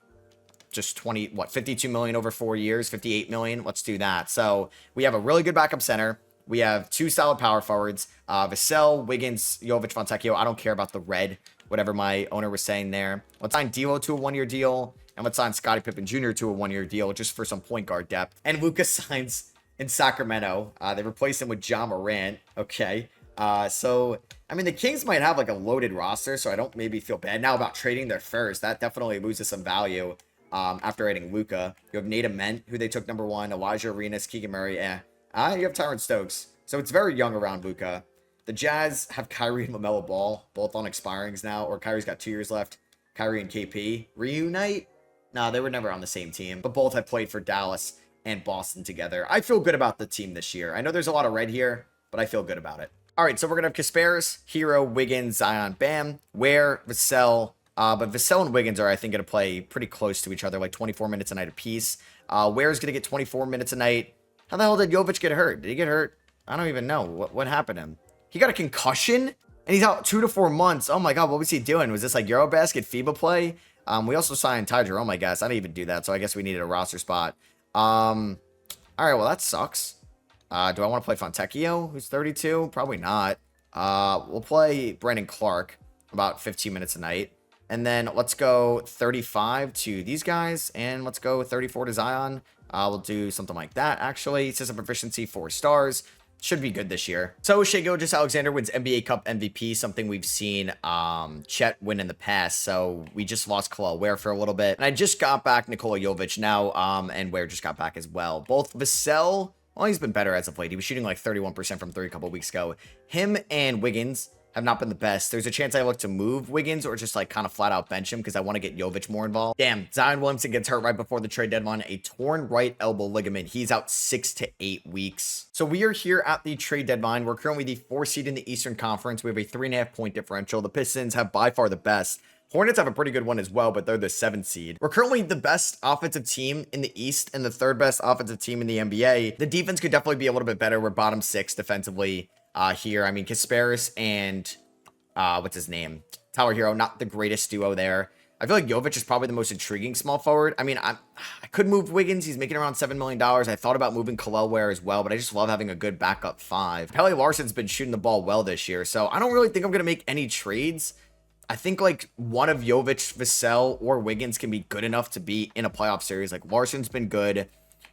just 52 million over 4 years, 58 million. Let's do that. So we have a really good backup center. We have 2 solid power forwards, Vassell, Wiggins, Jovic, Fontecchio. I don't care about the red. whatever my owner was saying there. Let's sign D'Lo to a 1-year deal, and let's sign Scottie Pippen Jr. to a 1-year deal just for some point guard depth. And Luka signs in Sacramento. They replaced him with Ja Morant. Okay. So, I mean, the Kings might have like a loaded roster, so I don't maybe feel bad now about trading their first. That definitely loses some value after adding Luka. You have Nate Ament, who they took number 1, Elijah Arenas, Keegan Murray, you have Tyron Stokes. So it's very young around Luka. The Jazz have Kyrie and LaMelo Ball, both on expirings now, or Kyrie's got 2 years left. Kyrie and KP reunite? No, they were never on the same team, but both have played for Dallas and Boston together. I feel good about the team this year. I know there's a lot of red here, but I feel good about it. All right, so we're going to have Kasparis, Hero, Wiggins, Zion, Bam, Ware, Vassell. But Vassell and Wiggins are, I think, going to play pretty close to each other, like 24 minutes a night apiece. Ware's going to get 24 minutes a night. How the hell did Jovic get hurt? Did he get hurt? I don't even know. What happened to him? He got a concussion, and he's out 2 to 4 months. Oh, my God, what was he doing? Was this like Eurobasket FIBA play? We also signed Ty Jerome, I guess. I didn't even do that, so I guess we needed a roster spot. All right, well, that sucks. Do I want to play Fontecchio, who's 32? Probably not. We'll play Brandon Clark about 15 minutes a night. And then let's go 35 to these guys, and let's go 34 to Zion. We'll do something like that, actually. System proficiency, 4 stars. Should be good this year. So Shai Gilgeous-Alexander wins NBA Cup MVP, something we've seen Chet win in the past. So we just lost Kel'el Ware for a little bit. And I just got back Nikola Jovic now, and Ware just got back as well. Both Vassell, well, he's been better as of late. He was shooting like 31% from 3 a couple weeks ago. Him and Wiggins have not been the best. There's a chance I look to move Wiggins or just like kind of flat out bench him because I want to get Jovic more involved. Damn, Zion Williamson gets hurt right before the trade deadline. A torn right elbow ligament. He's out 6 to 8 weeks. So we are here at the trade deadline. We're currently the 4th seed in the Eastern Conference. We have a 3.5 point differential. The Pistons have by far the best. Hornets have a pretty good one as well, but they're the 7th seed. We're currently the best offensive team in the East and the 3rd best offensive team in the NBA. The defense could definitely be a little bit better. We're bottom 6 defensively here. I mean, Kasparis and what's his name? Tyler Hero, not the greatest duo there. I feel like Jovic is probably the most intriguing small forward. I mean, I could move Wiggins. He's making around $7 million. I thought about moving Kel'el Ware as well, but I just love having a good backup 5. Pelle Larson's been shooting the ball well this year, so I don't really think I'm going to make any trades. I think like one of Jovic, Vassell, or Wiggins can be good enough to be in a playoff series. Like Larson's been good.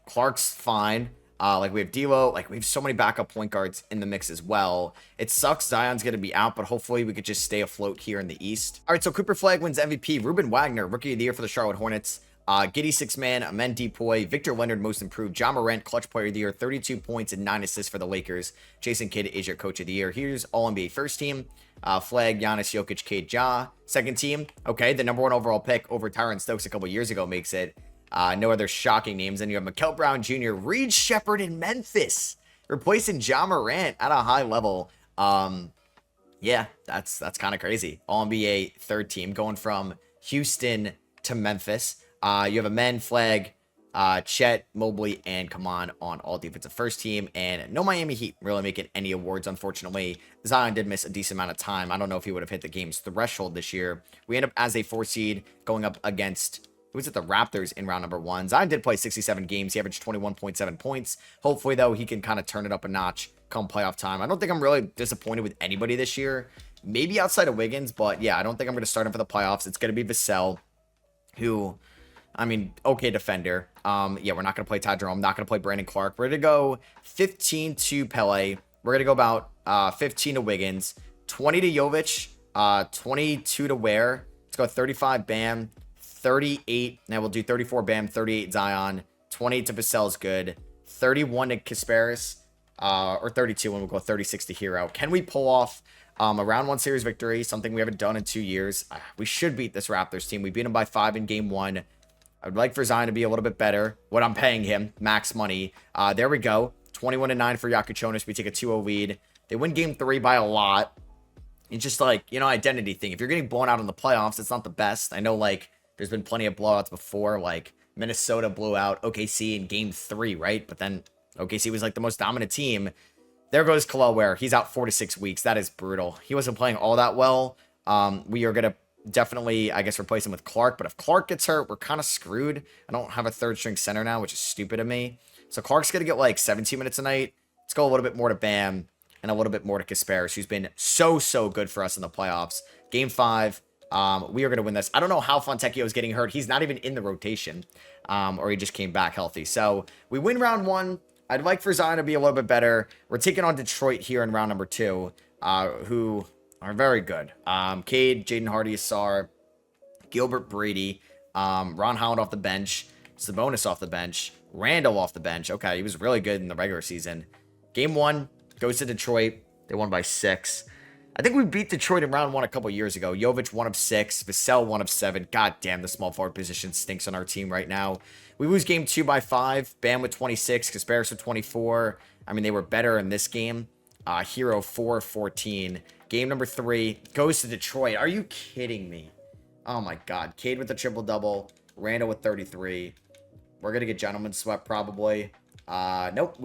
Clark's fine. Like we have D'Lo, like we have so many backup point guards in the mix as well. It sucks Zion's going to be out, but hopefully we could just stay afloat here in the East. All right, so Cooper Flagg wins MVP. Ruben Wagner, Rookie of the Year for the Charlotte Hornets. Giddey, 6-man, Amen Depoy, Victor Leonard, Most Improved, Ja Morant, Clutch Player of the Year, 32 points and 9 assists for the Lakers. Jason Kidd is your Coach of the Year. Here's All-NBA first team. Flagg, Giannis, Jokic, Cade, Ja. Second team, okay, the number 1 overall pick over Tyron Stokes a couple years ago makes it. No other shocking names. And you have Mikal Brown Jr., Reed Shepherd in Memphis, replacing Ja Morant at a high level. Yeah, that's kind of crazy. All-NBA third team going from Houston to Memphis. You have Amen, Flagg, Chet, Mobley, and Kaman on all defensive first team. And no Miami Heat really making any awards, unfortunately. Zion did miss a decent amount of time. I don't know if he would have hit the game's threshold this year. We end up as a 4 seed going up against... Who was at the Raptors in round number 1? Zion did play 67 games. He averaged 21.7 points. Hopefully, though, he can kind of turn it up a notch come playoff time. I don't think I'm really disappointed with anybody this year. Maybe outside of Wiggins, but yeah, I don't think I'm going to start him for the playoffs. It's going to be Vassell, who, I mean, okay defender. Yeah, we're not going to play Ty Jerome. Not going to play Brandon Clark. We're going to go 15 to Pele. We're going to go about 15 to Wiggins, 20 to Jovic, 22 to Ware. Let's go 35 Bam. 38, now we'll do 34 Bam, 38 Zion, 28 to Vassell is good, 31 to Kasparis, or 32, and we'll go 36 to Hero. Can we pull off a round 1 series victory, something we haven't done in 2 years? We should beat this Raptors team. We beat them by 5 in game 1. I would like for Zion to be a little bit better. What I'm paying him, max money. There we go, 21-9 for Yakuchonis. We take a 2-0 lead. They win game 3 by a lot. It's just like, you know, identity thing. If you're getting blown out in the playoffs, it's not the best. I know, like, there's been plenty of blowouts before, like Minnesota blew out OKC in game 3, right? But then OKC was like the most dominant team. There goes Kel'el Ware. He's out 4 to 6 weeks. That is brutal. He wasn't playing all that well. We are going to definitely, I guess, replace him with Clark. But if Clark gets hurt, we're kind of screwed. I don't have a 3rd string center now, which is stupid of me. So Clark's going to get like 17 minutes a night. Let's go a little bit more to Bam. and a little bit more to Kasparis, who's been so good for us in the playoffs. Game 5, we are going to win this. I don't know how Fontecchio is getting hurt. He's not even in the rotation, or he just came back healthy. So we win round 1. I'd like for Zion to be a little bit better. We're taking on Detroit here in round number 2, who are very good. Cade, Jaden Hardy, Asar, Gilbert Brady, Ron Holland off the bench, Sabonis off the bench, Randall off the bench. Okay, he was really good in the regular season. Game 1 goes to Detroit. They won by 6. I think we beat Detroit in round 1 a couple years ago. Jovic 1 of 6, Vassell 1 of 7. God damn, the small forward position stinks on our team right now. We lose game 2 by 5. Bam with 26, Kasparis with 24. I mean, they were better in this game. Hero 4 of 14. Game number 3 goes to Detroit. Are you kidding me? Oh my God. Cade with a triple-double. Randall with 33. We're going to get gentleman swept probably. Nope.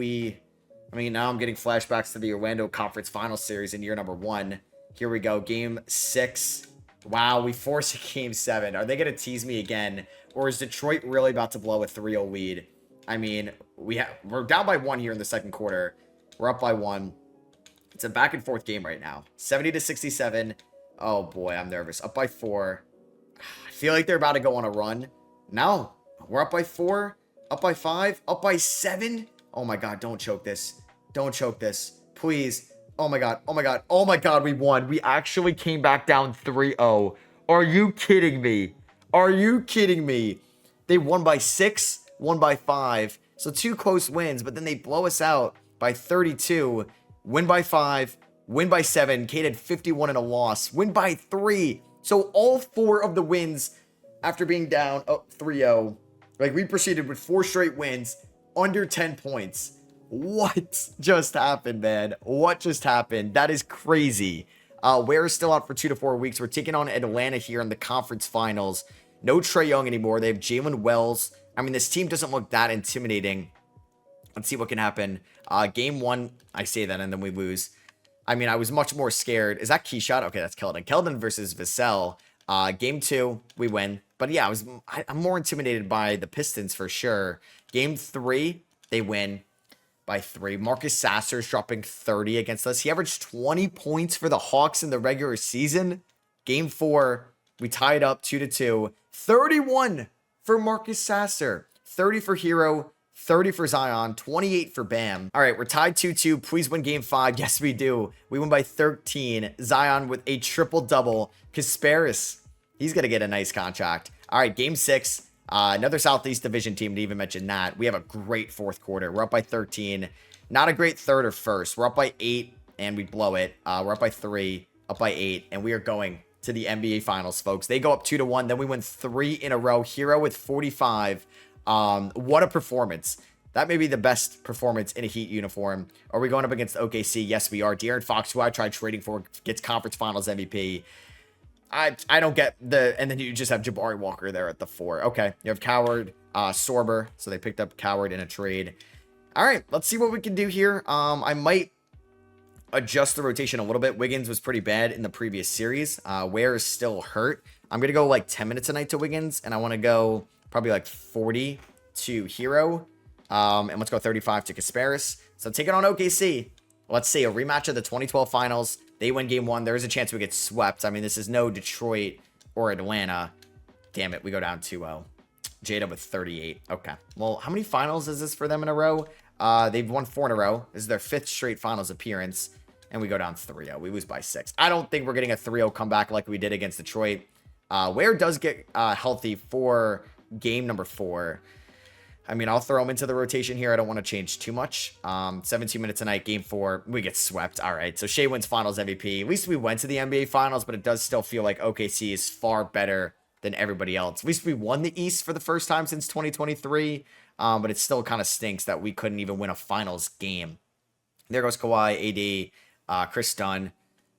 Now I'm getting flashbacks to the Orlando Conference Finals Series in year number 1. Here we go. Game 6. Wow, we force a game 7. Are they going to tease me again? Or is Detroit really about to blow a 3-0 lead? I mean, we're down by 1 here in the second quarter. We're up by 1. It's a back and forth game right now. 70-67. Oh boy, I'm nervous. Up by 4. I feel like they're about to go on a run. No, we're up by 4. Up by 5. Up by 7. Oh my God, don't choke this. Don't choke this. Please. Oh my God. Oh my God. Oh my God, we won. We actually came back down 3-0. Are you kidding me? Are you kidding me? They won by 6, won by 5. So 2 close wins, but then they blow us out by 32. Win by 5, win by 7. Cade had 51 and a loss. Win by 3. So all 4 of the wins after being down 3-0, like we proceeded with 4 straight wins under 10 points. What just happened, man? What just happened? That is crazy. Ware is still out for 2 to 4 weeks. We're taking on Atlanta here in the conference finals. No Trae Young anymore. They have Jalen Wells. I mean, this team doesn't look that intimidating. Let's see what can happen. Game 1, I say that, and then we lose. I mean, I was much more scared. Is that Keyshot? Okay, that's Keldon. Keldon versus Vassell. Game 2, we win. But yeah, I'm more intimidated by the Pistons for sure. Game 3, they win by 3. Marcus Sasser's dropping 30 against us. He averaged 20 points for the Hawks in the regular season. Game 4, we tied up 2-2. 31 for Marcus Sasser. 30 for Hero. 30 for Zion, 28 for Bam. All right, we're tied 2-2. Please win game 5. Yes, we do. We win by 13. Zion with a triple-double. Kasparis, he's going to get a nice contract. All right, game 6. Another Southeast Division team, to even mention that. We have a great fourth quarter. We're up by 13. Not a great third or first. We're up by 8, and we blow it. We're up by 3, up by 8, and we are going to the NBA Finals, folks. They go up 2-1. Then we win 3 in a row. Hero with 45. What a performance. That may be the best performance in a Heat uniform. Are we going up against OKC? Yes, we are. De'Aaron Fox, who I tried trading for, gets conference finals MVP. I don't get and then you just have Jabari Walker there at the 4. Okay, you have Coward, Sorber. So they picked up Coward in a trade. All right, let's see what we can do here. I might adjust the rotation a little bit. Wiggins was pretty bad in the previous series. Ware is still hurt. I'm going to go like 10 minutes a night to Wiggins, and I want to go probably like 40 to Hero. And let's go 35 to Kasparis. So taking on OKC. Let's see, a rematch of the 2012 finals. They win game 1. There's a chance we get swept. I mean, this is no Detroit or Atlanta. Damn it, we go down 2-0. Jada with 38. Okay. Well, how many finals is this for them in a row? They've won 4 in a row. This is their 5th straight finals appearance. And we go down 3-0. We lose by 6. I don't think we're getting a 3-0 comeback like we did against Detroit. Ware does get healthy for game number 4. I mean, I'll throw him into the rotation here. I don't want to change too much. 17 minutes a night, game 4. We get swept. All right, so Shea wins finals MVP. At least we went to the NBA finals, but it does still feel like OKC is far better than everybody else. At least we won the East for the first time since 2023, but it still kind of stinks that we couldn't even win a finals game. There goes Kawhi, AD, Chris Dunn.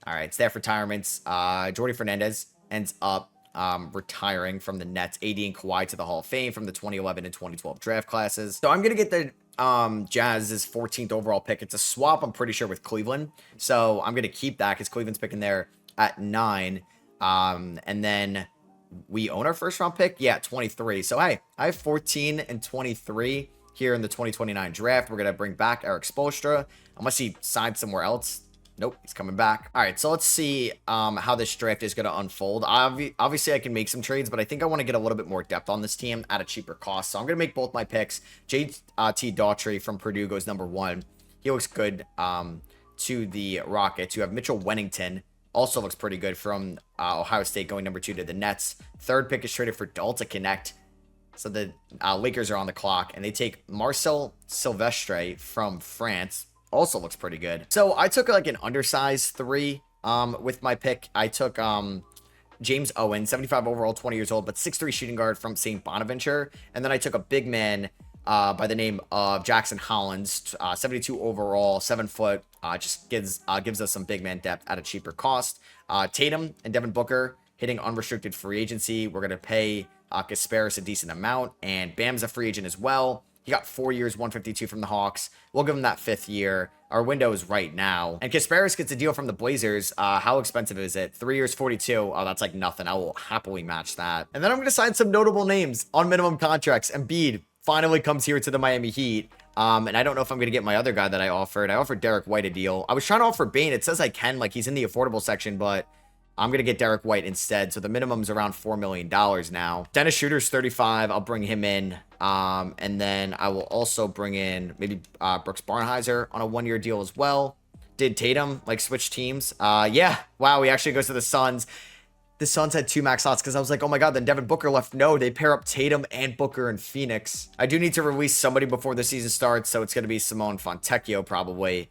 All right, staff retirements. Jordi Fernandez ends up retiring from the Nets. AD and Kawhi to the Hall of Fame from the 2011 and 2012 draft classes. So I'm going to get the Jazz's 14th overall pick. It's a swap, I'm pretty sure, with Cleveland. So I'm going to keep that because Cleveland's picking there at 9. And then we own our first round pick. Yeah, 23. So, hey, I have 14 and 23 here in the 2029 draft. We're going to bring back Eric Spoelstra unless he signed somewhere else. Nope, he's coming back. All right, so let's see how this draft is going to unfold. Obviously, I can make some trades, but I think I want to get a little bit more depth on this team at a cheaper cost. So I'm going to make both my picks. J.T. Daughtry from Purdue goes number 1. He looks good to the Rockets. You have Mitchell Wennington, also looks pretty good from Ohio State, going number 2 to the Nets. Third pick is traded for Dalton Connect. So the Lakers are on the clock, and they take Marcel Silvestre from France. Also looks pretty good. So I took like an undersized 3 with my pick. I took James Owen, 75 overall, 20 years old, but 6'3" shooting guard from St. Bonaventure. And then I took a big man by the name of Jackson Hollins, 72 overall, 7 foot. Just gives us some big man depth at a cheaper cost. Tatum and Devin Booker hitting unrestricted free agency. We're going to pay Kasparis a decent amount, and Bam's a free agent as well. He got 4 years, 152 from the Hawks. We'll give him that 5th year. Our window is right now. And Kasparis gets a deal from the Blazers. How expensive is it? 3 years, 42. Oh, that's like nothing. I will happily match that. And then I'm going to sign some notable names on minimum contracts. Embiid finally comes here to the Miami Heat. And I don't know if I'm going to get my other guy that I offered. I offered Derek White a deal. I was trying to offer Bane. It says I can, like he's in the affordable section, but I'm going to get Derek White instead. So the minimum's around $4 million now. Dennis Schroeder's 35. I'll bring him in. And then I will also bring in maybe Brooks Barnhizer on a 1-year deal as well. Did Tatum like switch teams? Yeah. Wow. He actually goes to the Suns. The Suns had 2 max slots because I was like, oh my God, then Devin Booker left. No, they pair up Tatum and Booker in Phoenix. I do need to release somebody before the season starts, so it's going to be Simone Fontecchio probably,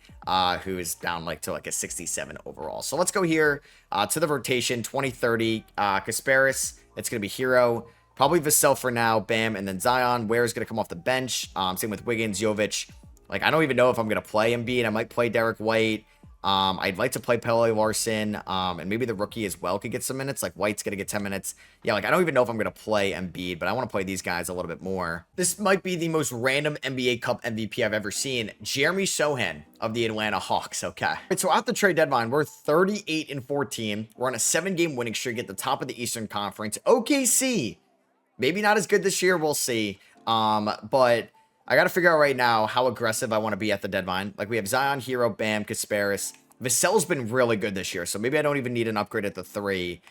who is down to a 67 overall. So let's go here to the rotation, 2030. Kasparis, it's going to be Hero. Probably Vassell for now, Bam, and then Zion. Ware is going to come off the bench. Same with Wiggins, Jovic. Like, I don't even know if I'm going to play Embiid. I might play Derek White. I'd like to play Pele Larson, and maybe the rookie as well could get some minutes. Like White's going to get 10 minutes. Yeah, like I don't even know if I'm going to play Embiid, but I want to play these guys a little bit more. This might be the most random NBA Cup MVP I've ever seen. Jeremy Sohan of the Atlanta Hawks. Okay. Right, so at the trade deadline, we're 38-14. We're on a 7-game winning streak at the top of the Eastern Conference. OKC, maybe not as good this year. We'll see. But I got to figure out right now how aggressive I want to be at the deadline. Like we have Zion, Hero, Bam, Kasparis. Vassell's been really good this year, so maybe I don't even need an upgrade at the 3.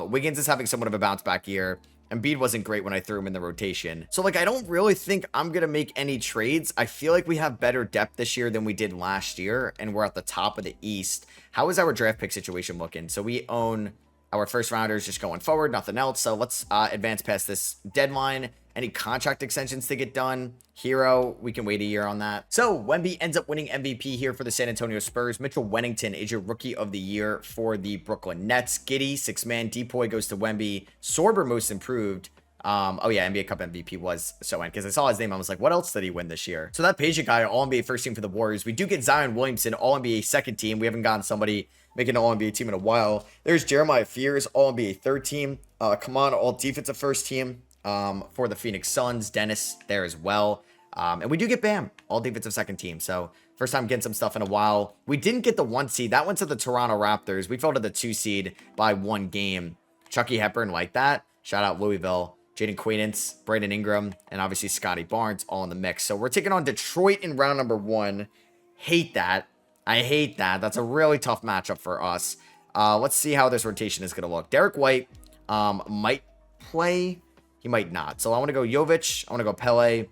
Wiggins is having somewhat of a bounce back year. Embiid wasn't great when I threw him in the rotation. So like I don't really think I'm going to make any trades. I feel like we have better depth this year than we did last year, and we're at the top of the East. How is our draft pick situation looking? So we own our first rounders just going forward, nothing else. So let's advance past this deadline. Any contract extensions to get done? Hero, we can wait a year on that. So Wemby ends up winning MVP here for the San Antonio Spurs. Mitchell Wennington is your rookie of the year for the Brooklyn Nets. Giddey, 6-man. Depoy goes to Wemby. Sorber, most improved. Oh yeah, NBA Cup MVP was Sohan, because I saw his name. I was like, what else did he win this year? So that Peja guy, All-NBA first team for the Warriors. We do get Zion Williamson, All-NBA second team. We haven't gotten somebody making an All-NBA team in a while. There's Jeremiah Fears, All-NBA third team. Come on, All-Defensive first team for the Phoenix Suns. Dennis there as well. And we do get Bam, All-Defensive second team. So first time getting some stuff in a while. We didn't get the 1 seed. That went to the Toronto Raptors. We fell to the 2 seed by 1 game. Chucky Hepburn like that. Shout out Louisville. Jaden Quaidance, Brandon Ingram, and obviously Scotty Barnes all in the mix. So we're taking on Detroit in round number 1. Hate that. I hate that. That's a really tough matchup for us. Let's see how this rotation is going to look. Derek White might play. He might not. So I want to go Jovic. I want to go Pele.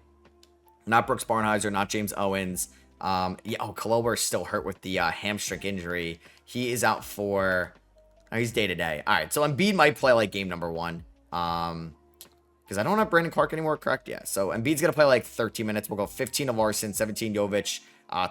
Not Brooks Barnhizer. Not James Owens. Yeah, Kalober's still hurt with the hamstring injury. He is out for... Oh, he's day-to-day. All right, so Embiid might play like game number 1. Because I don't have Brandon Clark anymore, correct? Yeah, so Embiid's going to play like 13 minutes. We'll go 15 of Larson, 17 Jovic,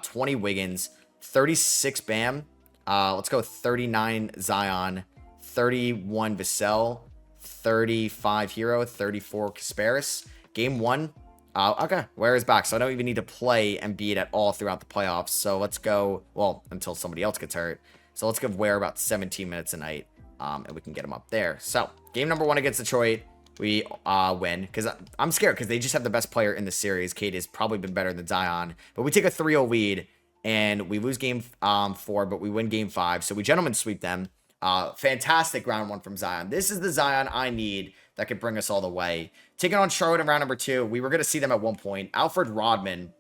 20 Wiggins, 36 Bam. Let's go 39 Zion, 31 Vassell, 35 Hero, 34 Kasparis. Game 1. Okay, Ware is back, so I don't even need to play Embiid at all throughout the playoffs. So let's go, well, until somebody else gets hurt. So let's give Ware about 17 minutes a night, and we can get him up there. So game number 1 against Detroit. We win, because I'm scared, because they just have the best player in the series. Cade has probably been better than Zion. But we take a 3-0 lead, and we lose game 4, but we win game 5. So we gentlemen sweep them. Fantastic round 1 from Zion. This is the Zion I need that could bring us all the way. Taking on Charlotte in round number 2. We were going to see them at one point. Alfred Rodman.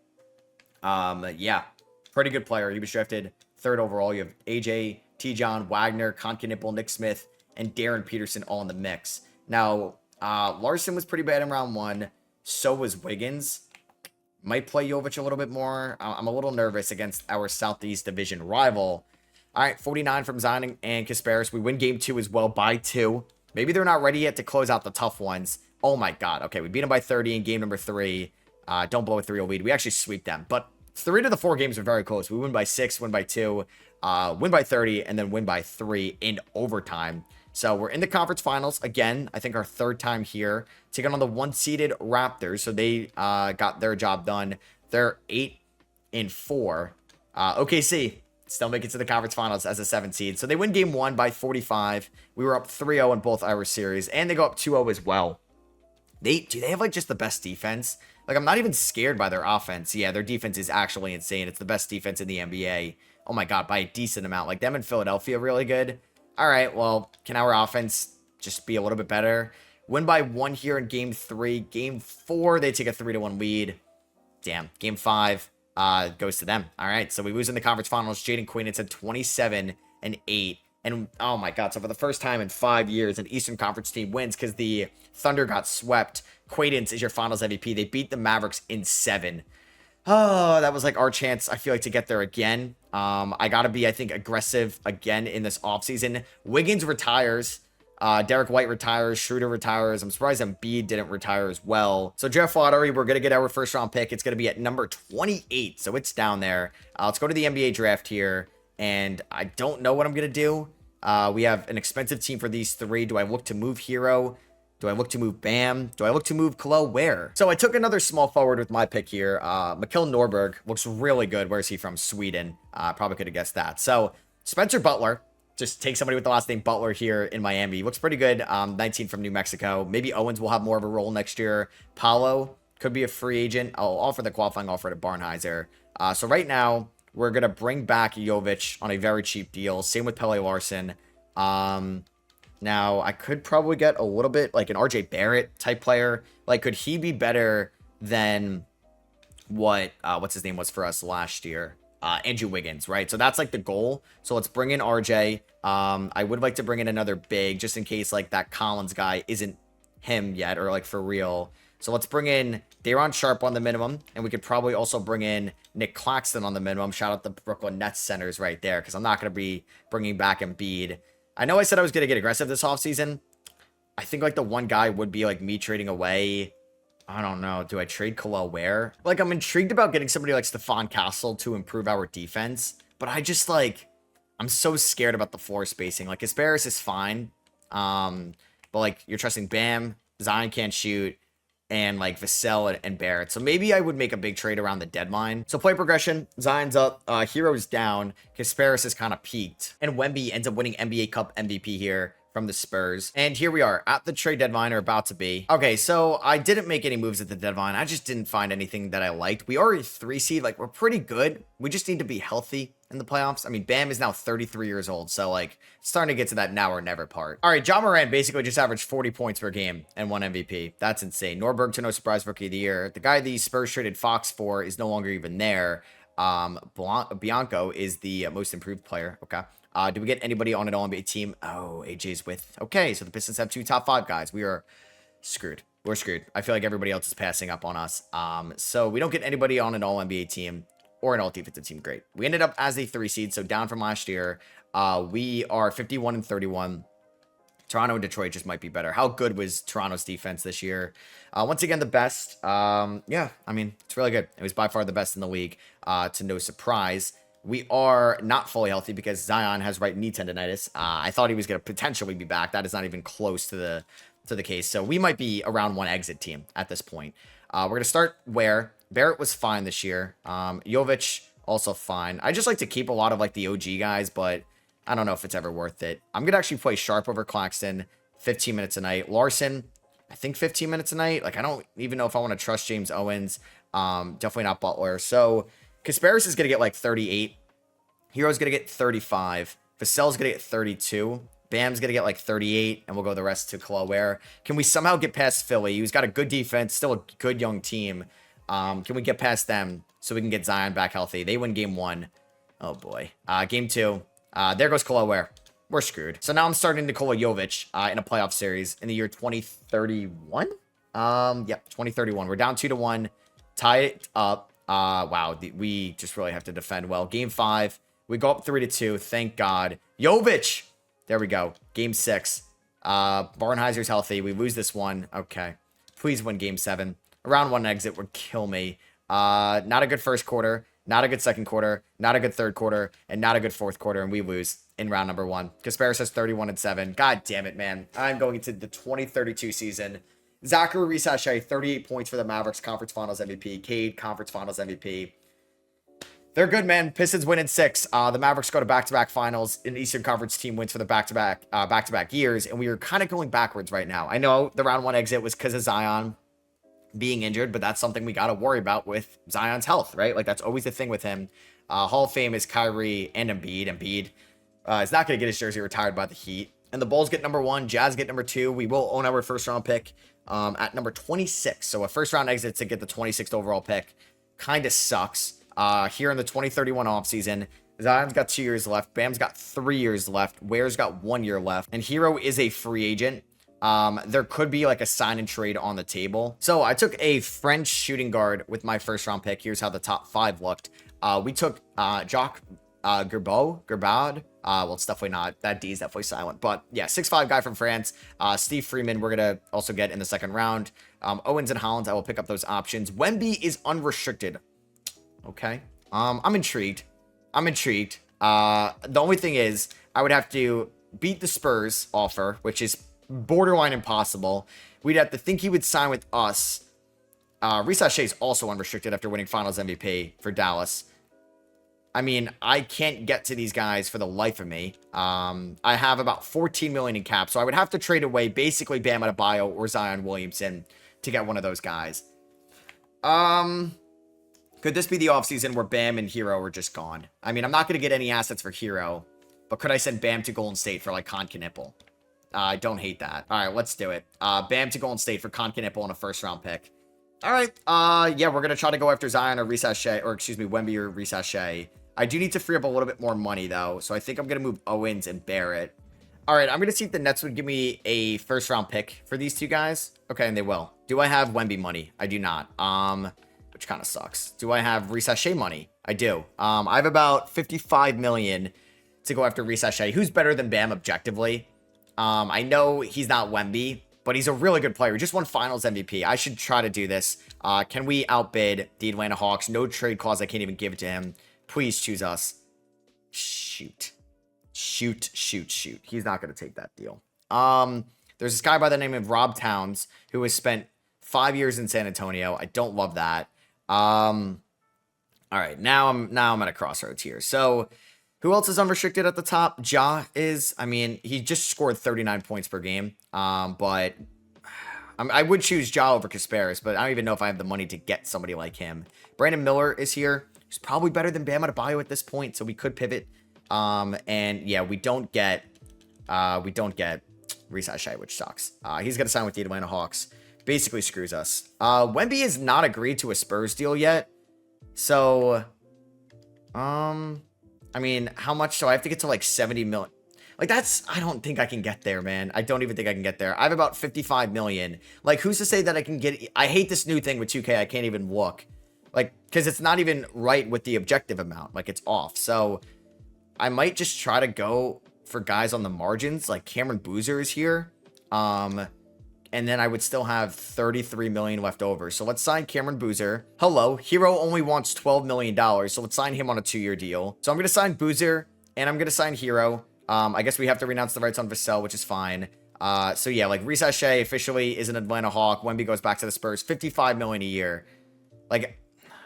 Yeah, pretty good player. He was drafted third overall. You have AJ, T. John, Wagner, Conkinipple, Nick Smith, and Darren Peterson all in the mix. Now, Larson was pretty bad in round 1. So was Wiggins. Might play Jovic a little bit more. I'm a little nervous against our Southeast Division rival. All right, 49 from Zion and Kasparis. We win game 2 as well by 2. Maybe they're not ready yet to close out the tough ones. Oh my God. Okay, we beat them by 30 in game number 3. Don't blow a 3-0 lead. We actually sweep them. But 3 to the 4 games are very close. We win by 6, win by 2, win by 30, and then win by 3 in overtime. So we're in the conference finals again. I think our 3rd time here, taking on the 1-seeded Raptors. So they got their job done. They're 8-4. OKC still make it to the conference finals as a 7th seed. So they win game 1 by 45. We were up 3-0 in both our series, and they go up 2-0 as well. They have like just the best defense. Like, I'm not even scared by their offense. Yeah, their defense is actually insane. It's the best defense in the NBA. Oh my God, by a decent amount. Like, them in Philadelphia really good. All right, well, can our offense just be a little bit better? Win by 1 here in game 3. Game 4, they take a 3-1 lead. Damn. Game 5 goes to them. All right, so we lose in the conference finals. Jaden Queen, it's at 27-8. And oh my God, so for the first time in 5 years, an Eastern Conference team wins because the Thunder got swept. Quaidance is your finals MVP. They beat the Mavericks in 7. Oh, that was like our chance, I feel like, to get there again. I got to be, I think, aggressive again in this offseason. Wiggins retires. Derek White retires. Schroeder retires. I'm surprised Embiid didn't retire as well. So draft lottery, we're going to get our first round pick. It's going to be at number 28. So it's down there. Let's go to the NBA draft here. And I don't know what I'm going to do. We have an expensive team for these 3. Do I look to move Hero? Do I look to move Bam? Do I look to move Khalil Ware? So I took another small forward with my pick here. Mikkel Norberg looks really good. Where's he from? Sweden. Probably could have guessed that. So Spencer Butler. Just take somebody with the last name Butler here in Miami. Looks pretty good. 19 from New Mexico. Maybe Owens will have more of a role next year. Paulo could be a free agent. I'll offer the qualifying offer to Barnheiser. So right now, we're going to bring back Jovic on a very cheap deal. Same with Pele Larson. Now, I could probably get a little bit like an RJ Barrett type player. Like, could he be better than what, what's his name was for us last year? Andrew Wiggins, right? So that's like the goal. So let's bring in RJ. I would like to bring in another big just in case like that Collins guy isn't him yet or like for real. So let's bring in Daron Sharp on the minimum, and we could probably also bring in Nick Claxton on the minimum. Shout out the Brooklyn Nets centers right there because I'm not going to be bringing back Embiid. I know I said I was going to get aggressive this offseason. I think like the one guy would be like me trading away. I don't know. Do I trade Khalil Ware? Like, I'm intrigued about getting somebody like Stephon Castle to improve our defense, but I just like, I'm so scared about the floor spacing. Like, Kasparis is fine. But like, you're trusting Bam, Zion can't shoot, and like Vassell and Barrett. So maybe I would make a big trade around the deadline. So play progression, Zion's up, Hero's down, Kasparis is kind of peaked, and Wemby ends up winning NBA Cup MVP here from the Spurs. And here we are at the trade deadline, or about to be. Okay, so I didn't make any moves at the deadline. I just didn't find anything that I liked. We are a 3 seed, like we're pretty good. We just need to be healthy in the playoffs. I mean, Bam is now 33 years old, so like starting to get to that now or never part. All right, Ja Morant basically just averaged 40 points per game and won MVP. That's insane. Norberg to no surprise rookie of the year. The guy the Spurs traded Fox for is no longer even there. Bianco is the most improved player. Okay. Do we get anybody on an All-NBA team? Oh, AJ's with. Okay, so the Pistons have 2 top 5 guys. We are screwed. We're screwed. I feel like everybody else is passing up on us. So we don't get anybody on an All-NBA team or an All-Defensive team. Great. We ended up as a 3 seed, so down from last year. We are 51-31. Toronto and Detroit just might be better. How good was Toronto's defense this year? Once again, the best. Yeah, I mean, it's really good. It was by far the best in the league, to no surprise. We are not fully healthy because Zion has right knee tendonitis. I thought he was going to potentially be back. That is not even close to the case. So we might be a round 1 exit team at this point. We're going to start where Barrett was fine this year. Jovic also fine. I just like to keep a lot of like the OG guys, but I don't know if it's ever worth it. I'm going to actually play Sharp over Claxton 15 minutes a night. Larson, I think 15 minutes a night. Like, I don't even know if I want to trust James Owens. Definitely not Butler. So Kasparis is going to get like 38. Hero's going to get 35. Vassell's going to get 32. Bam's going to get like 38. And we'll go the rest to Khalil Ware. Can we somehow get past Philly, who's got a good defense, still a good young team? Can we get past them so we can get Zion back healthy? They win game 1. Oh boy. Game 2. There goes Kolo Ware. We're screwed. So now I'm starting Nikola Jovic in a playoff series in the year 2031. Yep, 2031. We're down 2-1. Tie it up. Wow. We just really have to defend well. Game 5. We go up 3-2. Thank God. Jovic. There we go. Game 6. Barnheiser's healthy. We lose this one. Okay. Please win game 7. A round 1 exit would kill me. Not a good first quarter. Not a good second quarter. Not a good third quarter. And not a good fourth quarter. And we lose in round number 1. Kasparis has 31-7. God damn it, man. I'm going into the 2032 season. Zachary Risachet, 38 points for the Mavericks, Conference Finals MVP. Cade, Conference Finals MVP. They're good, man. Pistons win in 6. The Mavericks go to back-to-back finals. An Eastern Conference team wins for the back-to-back years. And we are kind of going backwards right now. I know the round 1 exit was because of Zion being injured, but that's something we got to worry about with Zion's health, right? Like, that's always the thing with him. Hall of Fame is Kyrie and Embiid. Embiid is not going to get his jersey retired by the Heat. And the Bulls get number 1. Jazz get number 2. We will own our first-round pick at number 26. So a first-round exit to get the 26th overall pick kind of sucks. Here in the 2031 offseason, Zion's got 2 years left. Bam's got 3 years left. Ware's got 1 year left. And Hero is a free agent. There could be like a sign and trade on the table. So I took a French shooting guard with my first-round pick. Here's how the top 5 looked. We took Jacques Gerbad. Well, it's definitely not. That D is definitely silent. But yeah, 6'5" guy from France. Steve Freeman, we're going to also get in the second round. Owens and Hollins, I will pick up those options. Wemby is unrestricted. Okay. I'm intrigued. The only thing is, I would have to beat the Spurs offer, which is borderline impossible. We'd have to think he would sign with us. Risachet is also unrestricted after winning Finals MVP for Dallas. I mean, I can't get to these guys for the life of me. I have about 14 million in cap, so I would have to trade away basically Bam Adebayo or Zion Williamson to get one of those guys. Could this be the offseason where Bam and Hero are just gone? I mean, I'm not going to get any assets for Hero, but could I send Bam to Golden State for, like, Knipple? I don't hate that. All right, let's do it. Bam to Golden State for Knipple and a first-round pick. All right, yeah, we're going to try to go after Zion or Risachet, or excuse me, Wemby or Risachet. I do need to free up a little bit more money, though, so I think I'm going to move Owens and Barrett. All right, I'm going to see if the Nets would give me a first-round pick for these two guys. Okay, and they will. Do I have Wemby money? I do not. Which kind of sucks. Do I have Risachet money? I do. I have about 55 million to go after Risachet, who's better than Bam objectively. I know he's not Wemby, but he's a really good player. He just won Finals MVP. I should try to do this. Can we outbid the Atlanta Hawks? No trade clause. I can't even give it to him. Please choose us. Shoot. He's not going to take that deal. There's this guy by the name of Rob Towns who has spent 5 years in San Antonio. I don't love that. All right, now I'm at a crossroads here. So who else is unrestricted at the top? Ja is. I mean, he just scored 39 points per game. But I would choose Ja over Kasparis, but I don't even know if I have the money to get somebody like him. Brandon Miller is here. He's probably better than Bam Adebayo at this point, so we could pivot. And yeah, we don't get Risachet, which sucks. He's gonna sign with the Atlanta Hawks. Basically screws us. Wemby has not agreed to a Spurs deal yet. So, I mean, how much? So I have to get to like 70 million. Like I don't think I can get there, man. I don't even think I can get there. I have about 55 million. Like, who's to say that I can get, I hate this new thing with 2K. I can't even look. Like, because it's not even right with the objective amount. Like, it's off. So I might just try to go for guys on the margins. Like Cameron Boozer is here. And then I would still have 33 million left over. So let's sign Cameron Boozer. Hello. Hero only wants $12 million. So let's sign him on a 2-year deal. So I'm going to sign Boozer and I'm going to sign Hero. I guess we have to renounce the rights on Vassell, which is fine. So yeah, like Risachet officially is an Atlanta Hawk. Wemby goes back to the Spurs. 55 million a year. Like,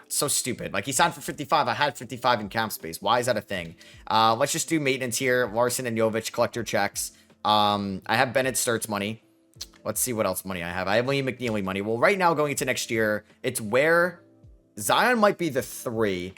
so stupid. Like, he signed for 55. I had 55 in cap space. Why is that a thing? Let's just do maintenance here. Larson and Jovic, collect your checks. I have Bennett Sturts money. Let's see what else money I have. I have Liam McNeely money. Well, right now, going into next year, it's where Zion might be the 3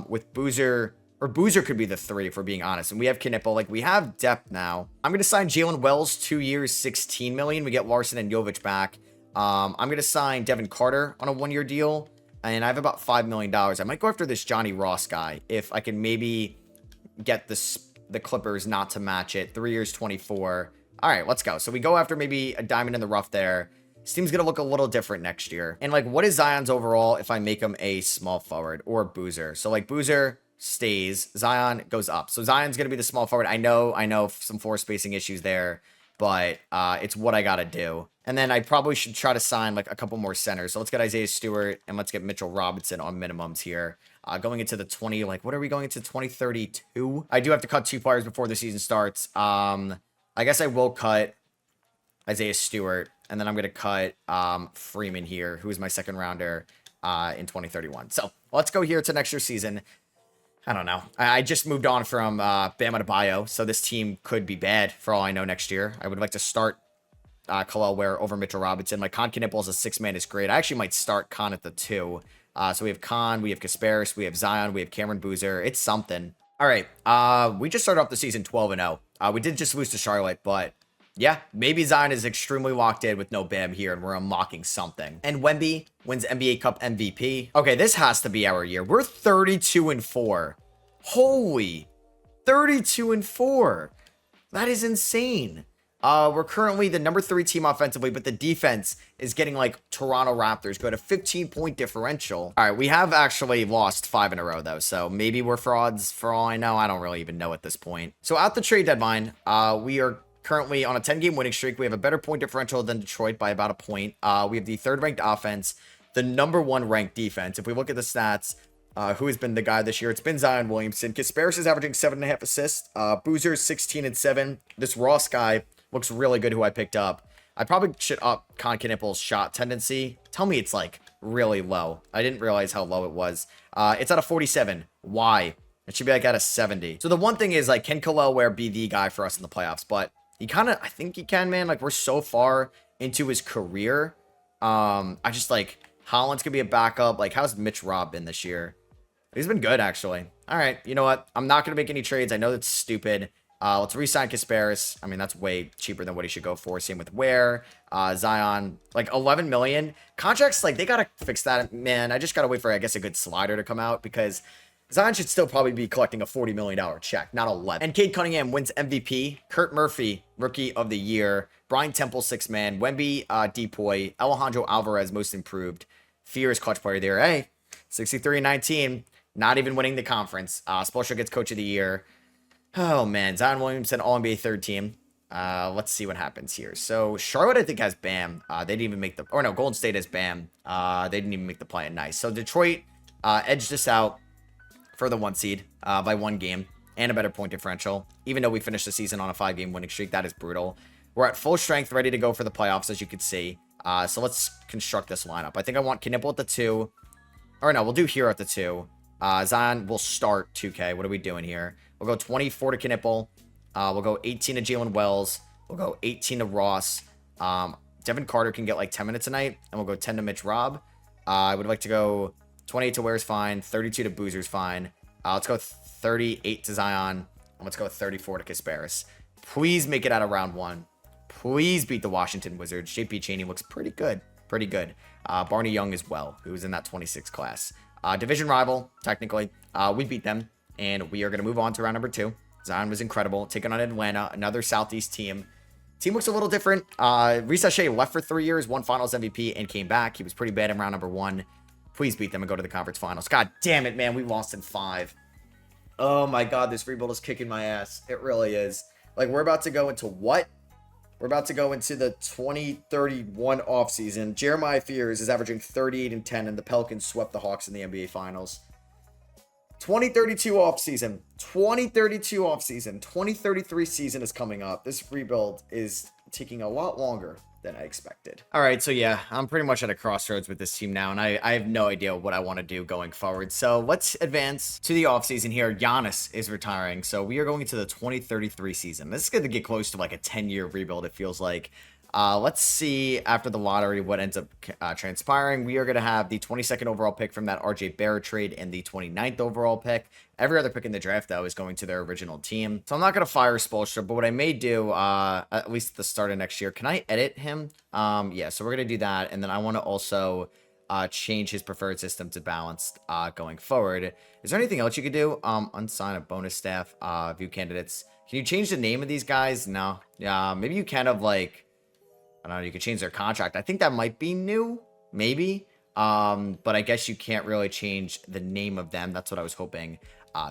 with Boozer, or Boozer could be the 3, if we're being honest. And we have Knipple. Like, we have depth now. I'm going to sign Jalen Wells, 2 years, 16 million. We get Larson and Jovic back. I'm going to sign Devin Carter on a 1-year deal. and I have about $5 million. I might go after this Johnny Ross guy if I can maybe get the Clippers not to match it. 3 years, 24. All right, let's go. So we go after maybe a diamond in the rough there. This team's going to look a little different next year. And like, what is Zion's overall if I make him a small forward or Boozer? So like Boozer stays, Zion goes up. So Zion's going to be the small forward. I know some floor spacing issues there, but it's what I got to do. And then I probably should try to sign like a couple more centers. So let's get Isaiah Stewart and let's get Mitchell Robinson on minimums here. Going into the 20, like what are we going into 2032? I do have to cut 2 players before the season starts. I guess I will cut Isaiah Stewart, and then I'm going to cut Freeman here, who is my second rounder in 2031. So let's go here to next year's season. I don't know. I just moved on from Bam Adebayo, so this team could be bad for all I know next year. I would like to start Khalil Ware over Mitchell Robinson. Like Con Knippel as a 6-man is great. I actually might start Con at the 2. So we have Con, we have Kasparis, we have Zion, we have Cameron Boozer. It's something. All right. We just started off the season 12-0. We did just lose to Charlotte, but yeah, maybe Zion is extremely locked in with no Bam here, and we're unlocking something. And Wemby wins NBA Cup MVP. Okay, this has to be our year. We're 32-4. Holy, 32-4. That is insane. We're currently the number 3 team offensively, but the defense is getting like Toronto Raptors, go to 15-point differential. All right, we have actually lost 5 in a row though, so maybe we're frauds for all I know. I don't really even know at this point. So at the trade deadline, we are currently on a 10-game winning streak. We have a better point differential than Detroit by about a point. We have the 3rd ranked offense, the number 1 ranked defense. If we look at the stats, who has been the guy this year? It's been Zion Williamson. Kasparis is averaging 7.5 assists. Boozer 16-7. This Ross guy looks really good, who I picked up. I probably should up Con Knippel's shot tendency. Tell me it's like really low. I didn't realize how low it was. It's at a 47. Why? It should be like at a 70. So the one thing is like, can Khalil Ware be the guy for us in the playoffs? But he kind of, I think he can, man. Like we're so far into his career. I just like Holland's gonna be a backup. Like how's Mitch Rob been this year? He's been good actually. All right, you know what? I'm not gonna make any trades. I know that's stupid. Let's re-sign Kasparis. I mean, that's way cheaper than what he should go for. Same with Ware. Zion, like 11 million. Contracts, like, they got to fix that. Man, I just got to wait for, I guess, a good slider to come out because Zion should still probably be collecting a $40 million check, not 11. And Cade Cunningham wins MVP. Kurt Murphy, Rookie of the Year. Brian Temple, 6-man. Wemby, Depoy. Alejandro Alvarez, Most Improved. Fear is Clutch Player of the Year. Hey, 63-19. Not even winning the conference. Spoelstra gets Coach of the Year. Oh, man. Zion Williamson, All-NBA 3rd team. Let's see what happens here. So, Charlotte, I think, has Bam. They didn't even make the... Or, no, Golden State has Bam. They didn't even make the play. Nice. So, Detroit edged us out for the 1 seed by 1 game and a better point differential. Even though we finished the season on a 5-game winning streak, that is brutal. We're at full strength, ready to go for the playoffs, as you can see. So, let's construct this lineup. I think I want Knippel at the 2. Or, no, we'll do Hero at the 2. Zion will start 2K. What are we doing here? We'll go 24 to Knippel. We'll go 18 to Jalen Wells. We'll go 18 to Ross. Devin Carter can get like 10 minutes a night. And we'll go 10 to Mitch Rob. I would like to go 28 to Ware's fine. 32 to Boozer's fine. Let's go 38 to Zion. And let's go 34 to Kasparis. Please make it out of round 1. Please beat the Washington Wizards. JP Chaney looks pretty good. Pretty good. Barney Young as well, who's in that 26 class. Division rival, technically. We beat them. And we are going to move on to round number 2. Zion was incredible. Taking on Atlanta, another Southeast team. Team looks a little different. Risa Shea left for 3 years, won Finals MVP, and came back. He was pretty bad in round number 1. Please beat them and go to the conference finals. God damn it, man. We lost in 5. Oh my God, this rebuild is kicking my ass. It really is. Like, we're about to go into what? We're about to go into the 2031 offseason. Jeremiah Fears is averaging 38-10, and the Pelicans swept the Hawks in the NBA Finals. 2032 offseason. 2032 offseason. 2033 season is coming up. This rebuild is taking a lot longer than I expected. All right, so yeah, I'm pretty much at a crossroads with this team now, and I have no idea what I want to do going forward. So let's advance to the offseason here. Giannis is retiring, so we are going into the 2033 season. This is going to get close to like a 10-year rebuild, it feels like. Let's see after the lottery what ends up transpiring. We are going to have the 22nd overall pick from that RJ Barrett trade and the 29th overall pick. Every other pick in the draft, though, is going to their original team. So I'm not going to fire Spoelstra, but what I may do, at least at the start of next year, can I edit him? Yeah, so we're going to do that. And then I want to also change his preferred system to balanced going forward. Is there anything else you could do? Unsign a bonus staff, view candidates. Can you change the name of these guys? No. Yeah, maybe you kind of like, I don't know, you could change their contract. I think that might be new, maybe. But I guess you can't really change the name of them. That's what I was hoping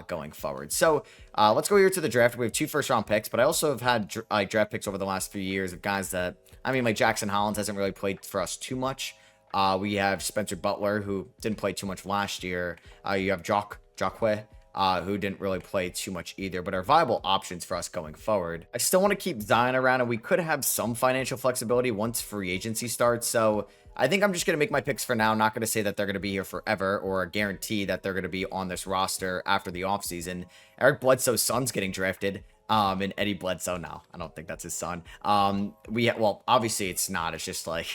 going forward. So let's go here to the draft. We have 2 first-round picks, but I also have had draft picks over the last few years of guys that, I mean, like Jackson Hollins hasn't really played for us too much. We have Spencer Butler, who didn't play too much last year. You have Jacque, who didn't really play too much either, but are viable options for us going forward. I still want to keep Zion around, and we could have some financial flexibility once free agency starts. So I think I'm just going to make my picks for now. I'm not going to say that they're going to be here forever or guarantee that they're going to be on this roster after the offseason. Eric Bledsoe's son's getting drafted. And Eddie Bledsoe, no, I don't think that's his son. Well, obviously it's not. It's just like,